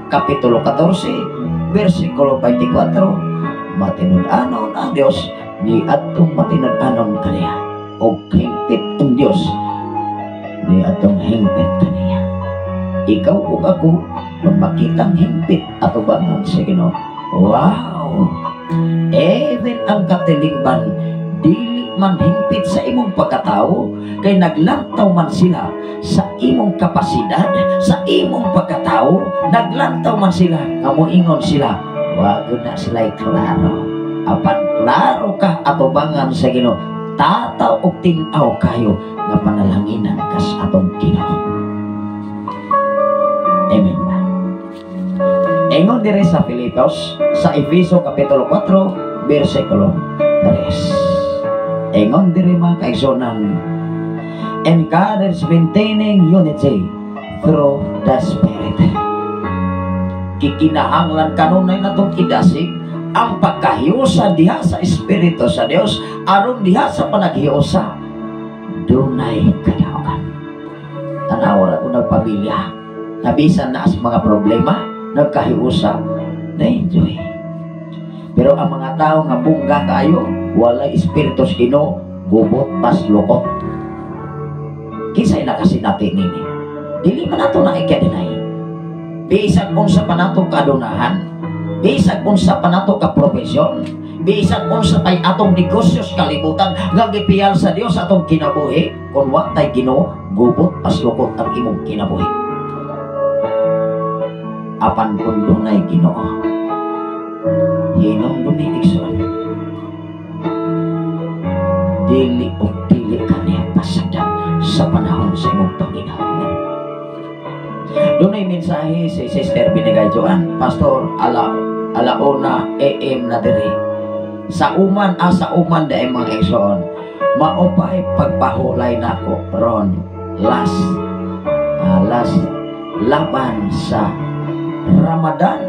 Kapitulo 14 versikulo 24, matinud-anon ang Dios ni atong matinud-anon kaniya, o hingpit ang Dios ni atong hingpit kaniya. Ikaw ug ako kung makitang hingpit ato bangon sa Ginoo, wow! Even ang katilingban dili man hingpit sa imong pagkatao, kay naglantaw man sila sa imong kapasidad, sa imong pagkatao, naglantaw man sila, nga moingon sila, wag na sila'y klaro. Apan klaro ka atubangan sa Ginoo, tataw og tin-aw kayo nga panalanginan kas atong Ginoo. Amen ba? Ingon dire sa Filipos, sa Efeso Kapitulo 4, versikulo 3. Ingon dire mga kaigsonan, encourage maintaining unity through the Spirit. Kikinahanglan kanunay natong idasig ang pagkahiusa diha sa Espiritu sa Dios aron diha sa panaghiusa dunay kadaugan. Tanawa na kung nagpamilya, nabisan na sa mga problema, nagkahiusa, na-enjoy. Pero ang mga tao nga bungga kayo, wala Espiritu sa Ginoo, gubot pas lukot. Kisay na kasi natin nini. Dili man nato na ikadinay. Bisag kung sa panato kadunahan, bisag kung sa panato ka profesyon, bisag kung sa pay atong negosyos kalibutan, nga gipiyal sa Dios atong kinabuhi, kung wa tay Ginoo, gubot pas lukot ang imong kinabuhi. Apan kung dunay Ginoo, hinong dumiligson, dili o dili kaniya pasagdan sa panahon sa imong panginabuhi. Dunay mensahe si Sister Binigay Joan, Pastor, alauna AM na diri. Sa uman dahil mga igsoon, maupay pagpahulay nako ron last laban sa Ramadan.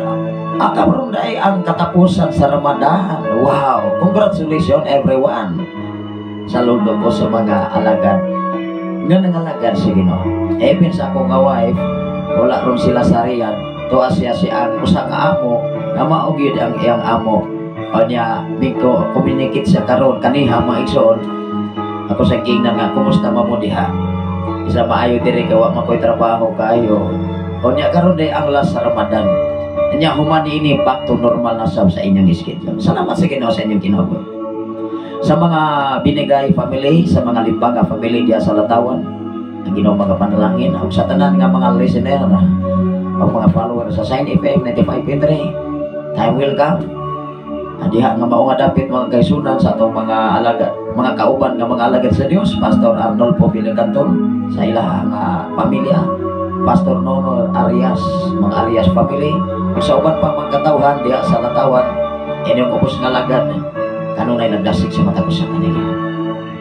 Karon dahil ang katapusan sa Ramadan. Wow! Congratulations everyone. Saludo ko sa mga alagad nga nangalagad si Ginoo. Even sa akong wife, wala ron sila sa riyan, tuwa siya ang usa nga amo nga mao gyud ang iyang amo. O niya miko communicate sa karon kaniha mga igsoon. Ako sa kingdom nga kumusta mo diha? Isa maayo diri gawa man koy trabaho kayo. O niya karon day ang last sa Ramadan. Nya humani ini back to normal na sa inyong schedule. Salamat sa Ginoo sa inyong kinabuhi. Sa mga Binigay family, sa mga Limbaga family diya sa Latawan, ang Ginoo mga panalangin, ang sa tanan nga mga listener, ang mga follower sa Sign FM 95.3, time will come. Diha nga mao nga dapit mga kaisunan sa atong mga alagad, mga kauban nga mga alagad sa Dios, Pastor Arnolfo Bilicanton, sa ilang pamilya, Pastor Nono Arias, mga Arias family, sa uban pa mga katawhan diha sa Latawan, inyong ubos nga alagad, kanunay nagdasig sa mata ko sa kanila.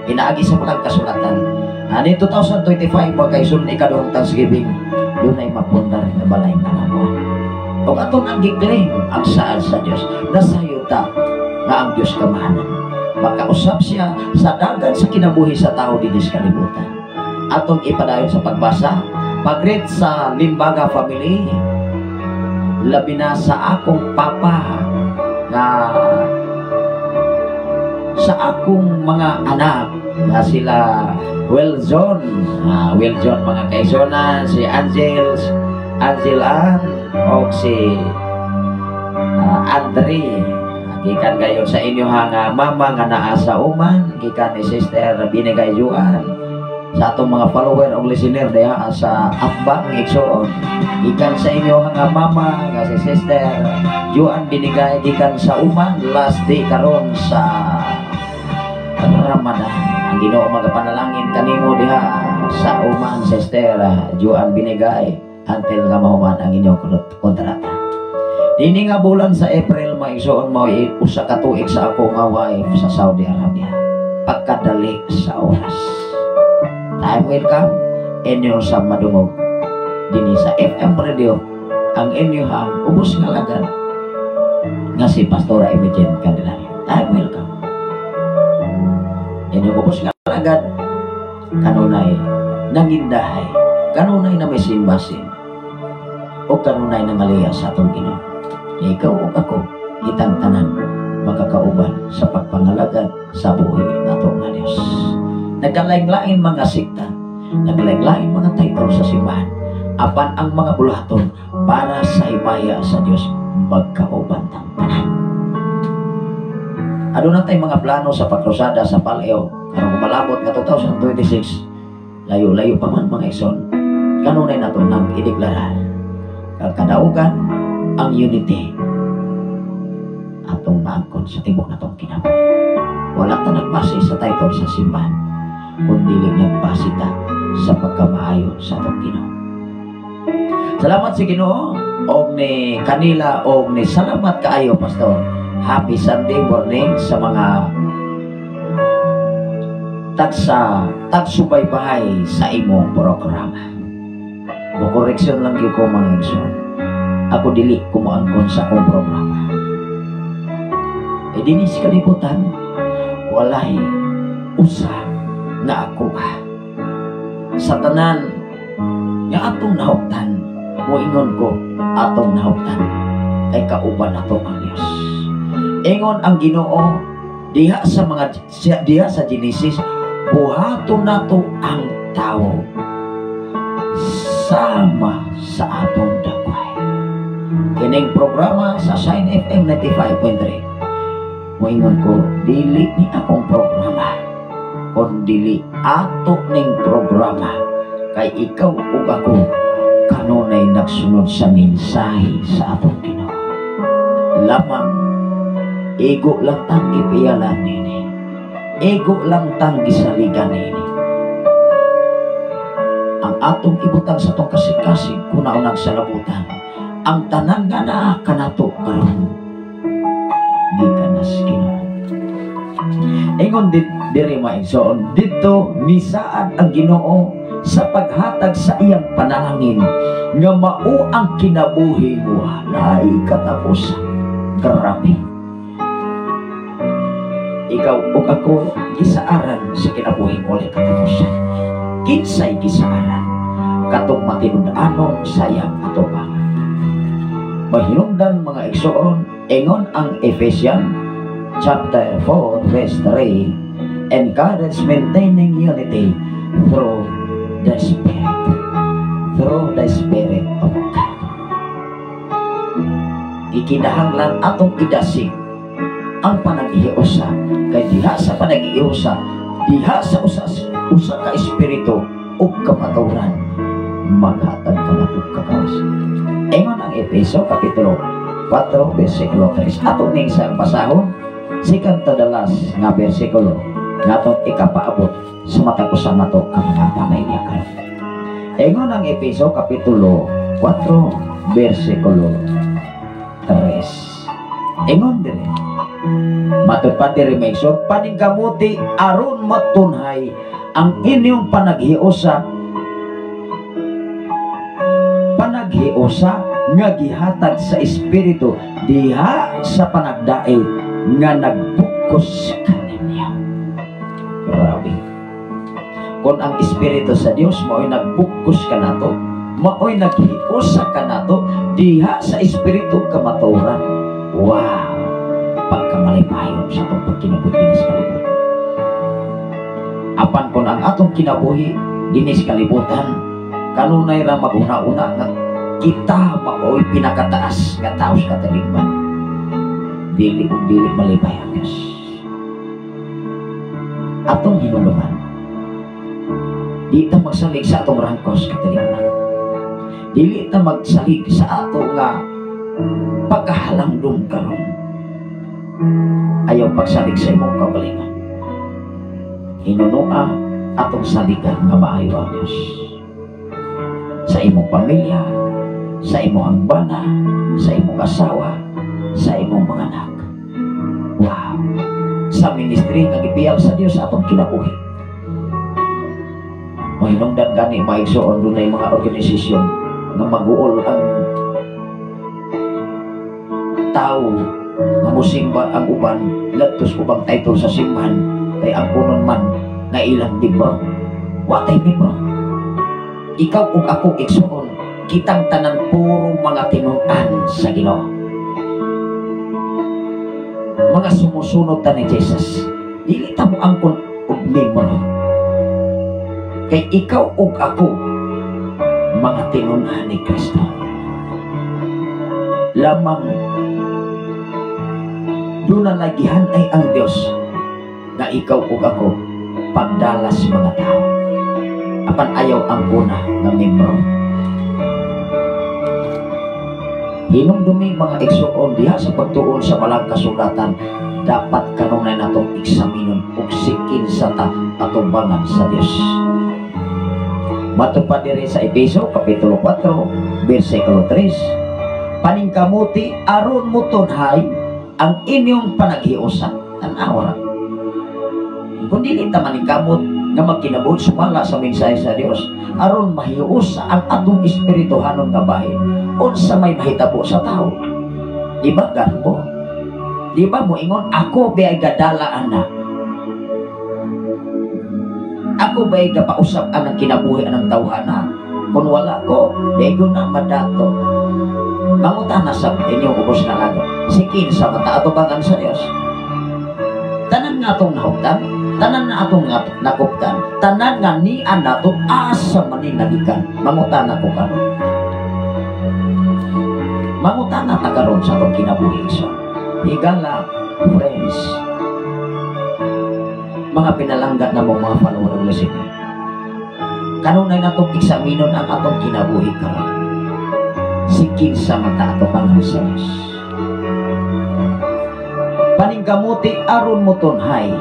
Inaagi sa mga kasulatan. Ani 2025 mga kaisunan ikaduhang Thanksgiving, doon ay mapundar na balay na nabuan. Kung atong ang giklaim ang saan sa Diyos, nasayuta nga ang Diyos kamahanan. Makausap siya sa dagan sa kinabuhi sa tao din sa kalibutan. Atong ipadayon sa pagbasa, pag-read sa Limbaga family, labi na sa akong papa na sa akong mga anak na sila Wiljon mga kaisunan, si Angel Ann o si Andre. Gikan kayo sa inyo nga mama nga naa sa uman, gikan ni Sister Binigay Joan, sa atong mga follower o listener diha sa Ambang igsoon, gikan sa inyo nga mama nga si Sister Joan Binigay, gikan sa uman last day karon sa Ramadan. Ang Ginoo magapanalangin kanimo diha sa uman, Sister Joan Binigay, until nga mahuman ang inyong kontrata. Dini nga bulan sa April maigsoon mo usa ka tuig sa ako nga wife sa Saudi Arabia. Pagkadali sa oras. Time will come, inyo sa madungog dini sa FM radio ang inyo ubos nga lagad nga si Pastora Imogen Candelario. Time will come. Inyo ubos nga lagad kanunay nangindahay, kanunay na may simbasin o kanunay na maliya sa atong Ginoo. Ikaw o ako, itang tanan makakauban sa pagpangalagad sa buhay nato nga Diyos. Nagkalain-lain mga sikta, nagkalain-lain mga title sa simbahan, apan ang mga bulaton para sa imaya sa Diyos magkauban ng tanan. Ano na tayong mga plano sa pagkrusada sa Paleo Karong malabot ka 2026, layo-layo pa man mga igsoon. Kanunay nato nang ideklara kadaugan ang unity atong naangkon sa tibok natong kinabuhi. Wala ta nagbase sa title sa simbahan, kundi nagbase ta sa pagkamaayo sa atong Ginoo. Salamat sa Ginoo og ni kanila og ni salamat kaayo Pastor. Happy Sunday morning sa mga tagsubaybahay sa imong programa. O koreksyon lang gyud ko mga igsoon. Ako dili ko moangkon sa akong programa. E dinis kalibutan walay usa na ako sa tanan nga atong nahuptan, moingon ko atong nahuptan kay kauban nato ang Dios. Ingon ang Ginoo diha sa Genesis, buhaton nato ang tawo sama sa atong dagway. Kining programa sa Shine FM 95.3, moingon ko dili ni akong programa kundi ato ning programa, kay ikaw ug ako kanunay nagsunod sa mensahe sa atong Ginoo. Lamang ego lang tang ipiyalan nini, ego lang tang gisaligan nini. Ang atong ibutang sa atong kasig-kasig kunaon nagsalabutan, ang tanan nga naa kanato karon di kanas Ginoo. Ingon diri maigsoon, dito misaad ang Ginoo sa paghatag sa iyang panalangin nga mao ang kinabuhi mo walay katapusan. Grabe. Ikaw ug ako gisaaran sa kinabuhi mo walay katapusan. Kinsay gisaaran katong matinud-anon sayang atubangan. Mahinungdan mga igsoon, ingon ang Ephesians chapter 4 verse 3, encourage maintaining unity through the Spirit of God. Ikinahanglan atong idasig ang panag-iusa, kay diha sa panag-iusa, diha sa usa ka espiritu ug kamaturan maghatag ka nato kakawas. Ingon ang Efeso kapitulo 4 bersikulo 3. Atong ning sa basahon second to the last nga bersikulo nga atong ikapaabot sa matapusan nato ang mga pamilyakan. Ingon ang Efeso kapitulo 4 bersikulo 3. Ingon din matupad diri maigsoon, paningkamuti aron matunhay ang inyong panaghiusa nga gihatag sa espiritu diha sa panagdaig nga nagbukos kaninyo. Grabe. Kung ang espiritu sa Dios mao'y nagbukos ka nato, mao'y naghiusa ka nato diha sa espiritu kamaturan. Wow. Pagkamalipayon sa itong pagkinabuhi dinis kalibutan. Apan kung ang atong kinabuhi dinis kalibutan, kanunay lang mag-una-una nga kita mao'y pinakataas nga tao sa kataligban. Dili malipay ang Diyos. Atong hinuluman, di ta magsalig sa atong rangkos kataligban. Dili ta magsalig sa ato nga pagkahalangdong karon. Ayaw pagsalig sa imong kaugalingon. Hinunua atong saligan nga maayo ang Diyos sa imong pamilya, sa imong bana, sa imong asawa, sa imong mga anak. Wow. Sa ministry nga gibiyang sa Dios atong kinabuhi. Mahinungdan gani maigsoon dunay mga organisasyon nga mag-uol ang tao nga musimba ang uban ladtos ubang title sa simbahan kay ang kunon man na ilang libro. Watay libro. Ikaw ug ako igsoon, kitang tanan puro mga tinun-an sa Ginoo. Mga sumusunod ta ni Jesus. Dili ta mo angkon og libro. Kay ikaw ug ako mga tinun-an ni Kristo. Lamang doon na lagihan ay ang Diyos na ikaw ug ako pagdalas mga tao. Apan ayaw ang una nga membro. Hinumdumi mga igsoon diha sa pagtuon sa malang kasulatan, dapat kanunay natong eksaminon ug sikin sa atubangan sa Dios. Matupad diri sa Efeso kapitulo 4 bersikulo 3, paningkamuti aron mo tunhay ang inyong panaghiusa. Tan-aw ra. Kung dili ta maningkamot nga magkinabuhi sumala sa mensahe sa Dios, aron mahiusa ang atong espirituhanon nga bahin unsa may mahitabo sa tao. Di ba garbo? Di ba mo ingon ako ba'y gadala ana? Ako ba'y gapausap ang kinabuhi anang tawhana? Kung wala ko, dego na madato. Mangutana sa inyong ubos na lagot. Sikin sa mataatubangan sa Dios. Tanan nga atong nahuktan, tanan nga atong nakuptan, tanan nga ni anato asa maninagikan. Mangutana ko karon. Mangutana ta karon sa atong kinabuhi so. Higala, friends, mga pinalanggat na mong mga follower ng Lasina. Kanunay na itong eksaminon ang atong kinabuhi karon. Sikin sa mata ato pangang sa Diyos. Paningkamuti aron mo tunhay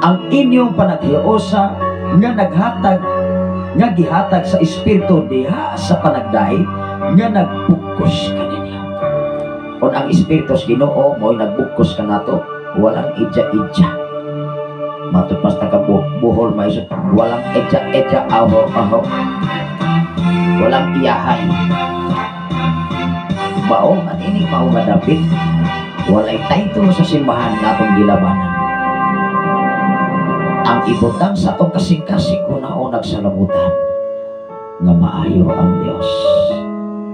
ang inyong panaghiusa nga naghatag nga gihatag sa espiritu diha sa panagdai nga nagbukos kaninyo. Kung ang espiritu sa Ginoo mo'y nagbukos ka nato, walang idya-idya. Matupas na kabuhol maiso, walang idya-idya, aho-aho, walang iyahay. Baong at ini maong madapit, walay title sa simbahan natong gilabanan. Ang ibutang sa itong kasing-kasing una-o nagsalabutan nga maayo ang Dios.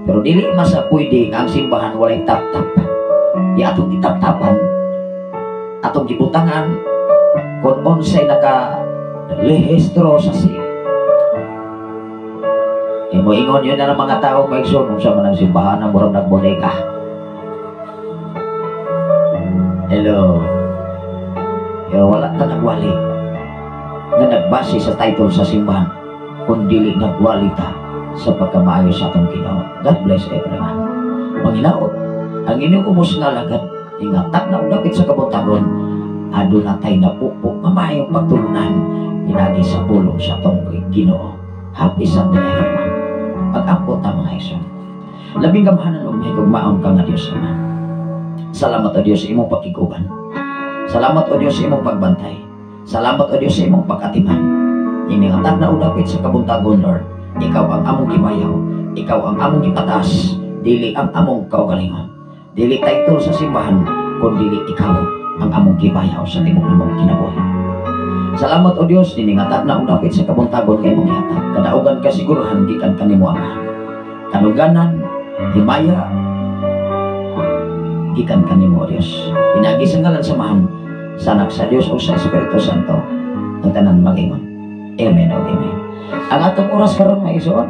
Pero dili masa pwede ang simbahan walay tap-tap. Di atong itap-tapan, atong gibutangan kung unsay naka-lehistro sa sim. Mo ingon yun na ng mga tao maigsoon kung sa manang simbahan na murang nagboneka. Hello. Pero wala ka nagwali na nagbase sa title sa simbahan kung dili nagwali ta sa pagkamaayo sa atong Ginoo. God bless everyone. Manginaot, ang inyong umos nga lagad, ingatag na udapit sa kabuntagon, ado na tayo na pupok mamayong pagtulunan, pinagi sa pulong sa atong Ginoo. Happy Sunday everyone. Pag-ampot ang mga iso. Labing gamahanan o may kugmaon ka nga Diyos naman. Salamat o Diyos sa imong pakiguban. Salamat o Diyos sa imong pagbantay. Salamat o Diyos sa imong pag-atiman. Iningatag na udapit sa kabuntagon, Lord. Ikaw ang among gibayaw. Ikaw ang among gipataas. Dili ang among kaugalingon. Dili title sa simbahan, kundi ikaw ang among gibayaw sa timog namong kinabuhi. Salamat o Diyos, niningatag na udapit sa kabuntagon kay mong ihatag. Kadaugan kasiguruhan, gikan kanimo amahan. Kanuganan, himaya, gikan kanimo o Diyos. Pinagi sa ngalan samahan, sa anak sa Diyos o sa Espiritu Santo, ang tanan mag-ingon. Amen o Amen. Ang atong oras karon mga isuon,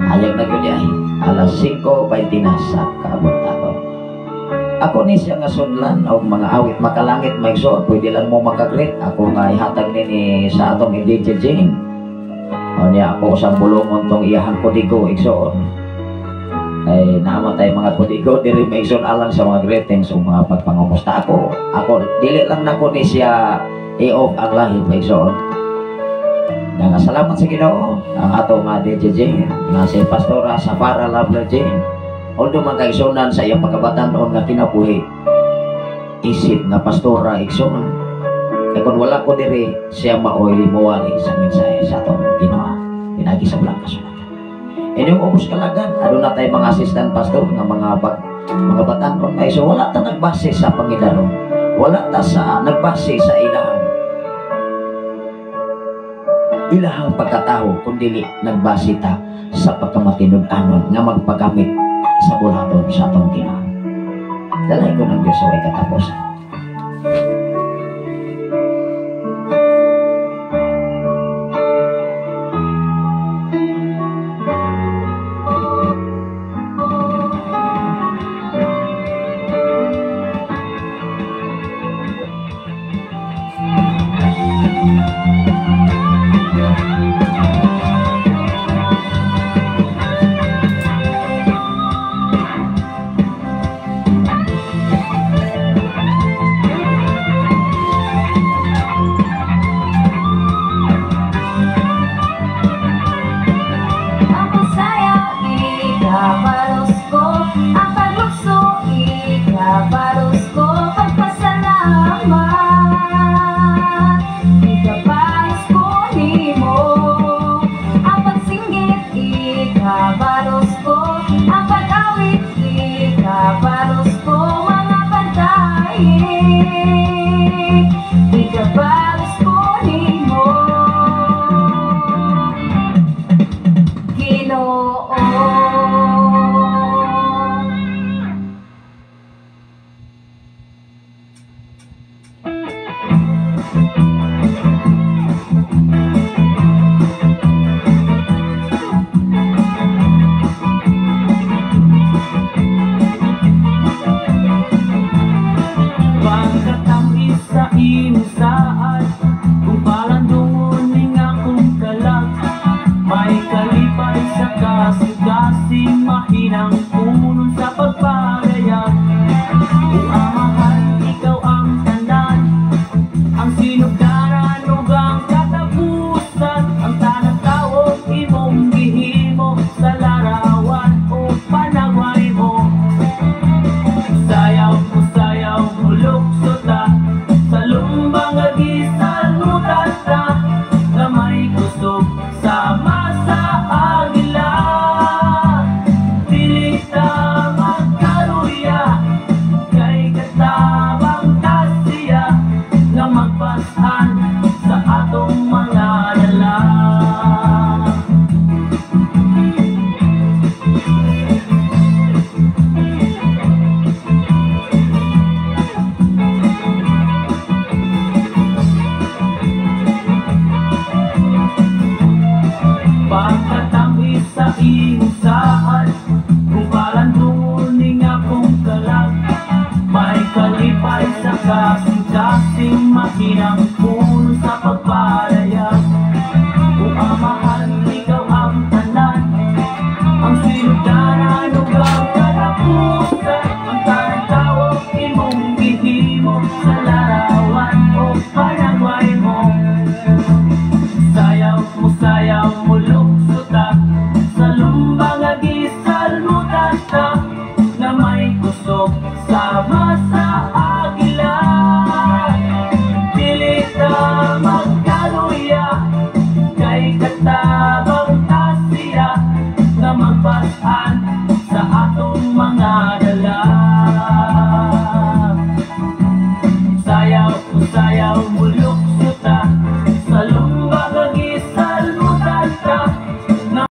hayag na gyud ay alas 5:20 na sa kabuntagon. Ako ni siya nga sudlan o mga awit makalangit may suot, pwede lang mo makagrit. Ako nga ihatag ni sa atong DJ Jane. O niya ako sa bulungon tong iyahang kodigo igsoon. Ay namatay mga kodigo diri may igsoon alang sa mga greetings o mga pagpangumusta ako dili lang nako ni siya i-off ang lahit may igsoon. Nga salamat sa Ginoo ang atong DJ Jane nga si Pastora Safara Lovely Jane. Although mga kaigsunan sa iyang pagkabatan noon nga kinabuhi, isip nga pastora igsunan. Kaya kung wala ko diri, siya maoy mawali sa mensahe sa atong Ginoo. Pinagi sa bulang kasulatan. Inyong ubos kalagan, ano na tayo mga assistant pastor nga mga batanon ay so wala ta nagbase sa Panginoon. Wala ta sa nagbase sa ilahang pagkatao, kundi nagbase ta sa pagkamatinud-anon nga magpagamit sa bulaton sa atong Ginoo. Dalay ko ng Diyos sa way katapusan. Ang pagsinggit, ikabalos ko. Ang pag-awit, ikabalos ko. Mga pantay, ikabalos ko nimo, Ginoo. Pagkatangis sa imusaan, kung palandungon akong kalag, may kalipay sa kasing-kasing, mahinang punon sa pagpagayag. Kung ang mahal, ikaw ang tanan, ang sinugdanan ug ang katapusan, ang tanang tao imong gihimo sa larawan o panagway mo. Sayaw mo lukso ta, sa lumbang agisan mo tata, na may kusog sama sa agila. Dili ta magkaluya, kay katabang kasiya, na magpasan sa atong mga dala. Pagkatangis sa imusaan, kung palandungon akong kalag, may kalipay sa kasing-kasing, mahinang puno sa pagpalayag. Kung ang mahal, ikaw ang tanan, ang sinugdanan ug ang katapusan, ang tanang tao imong gihimo sa larawan o panagway mo. Sayaw mo lukso ta, sa lumbang agisal mo tata, na may kusog sama sa agila. Dili ta magkaluya, kay kata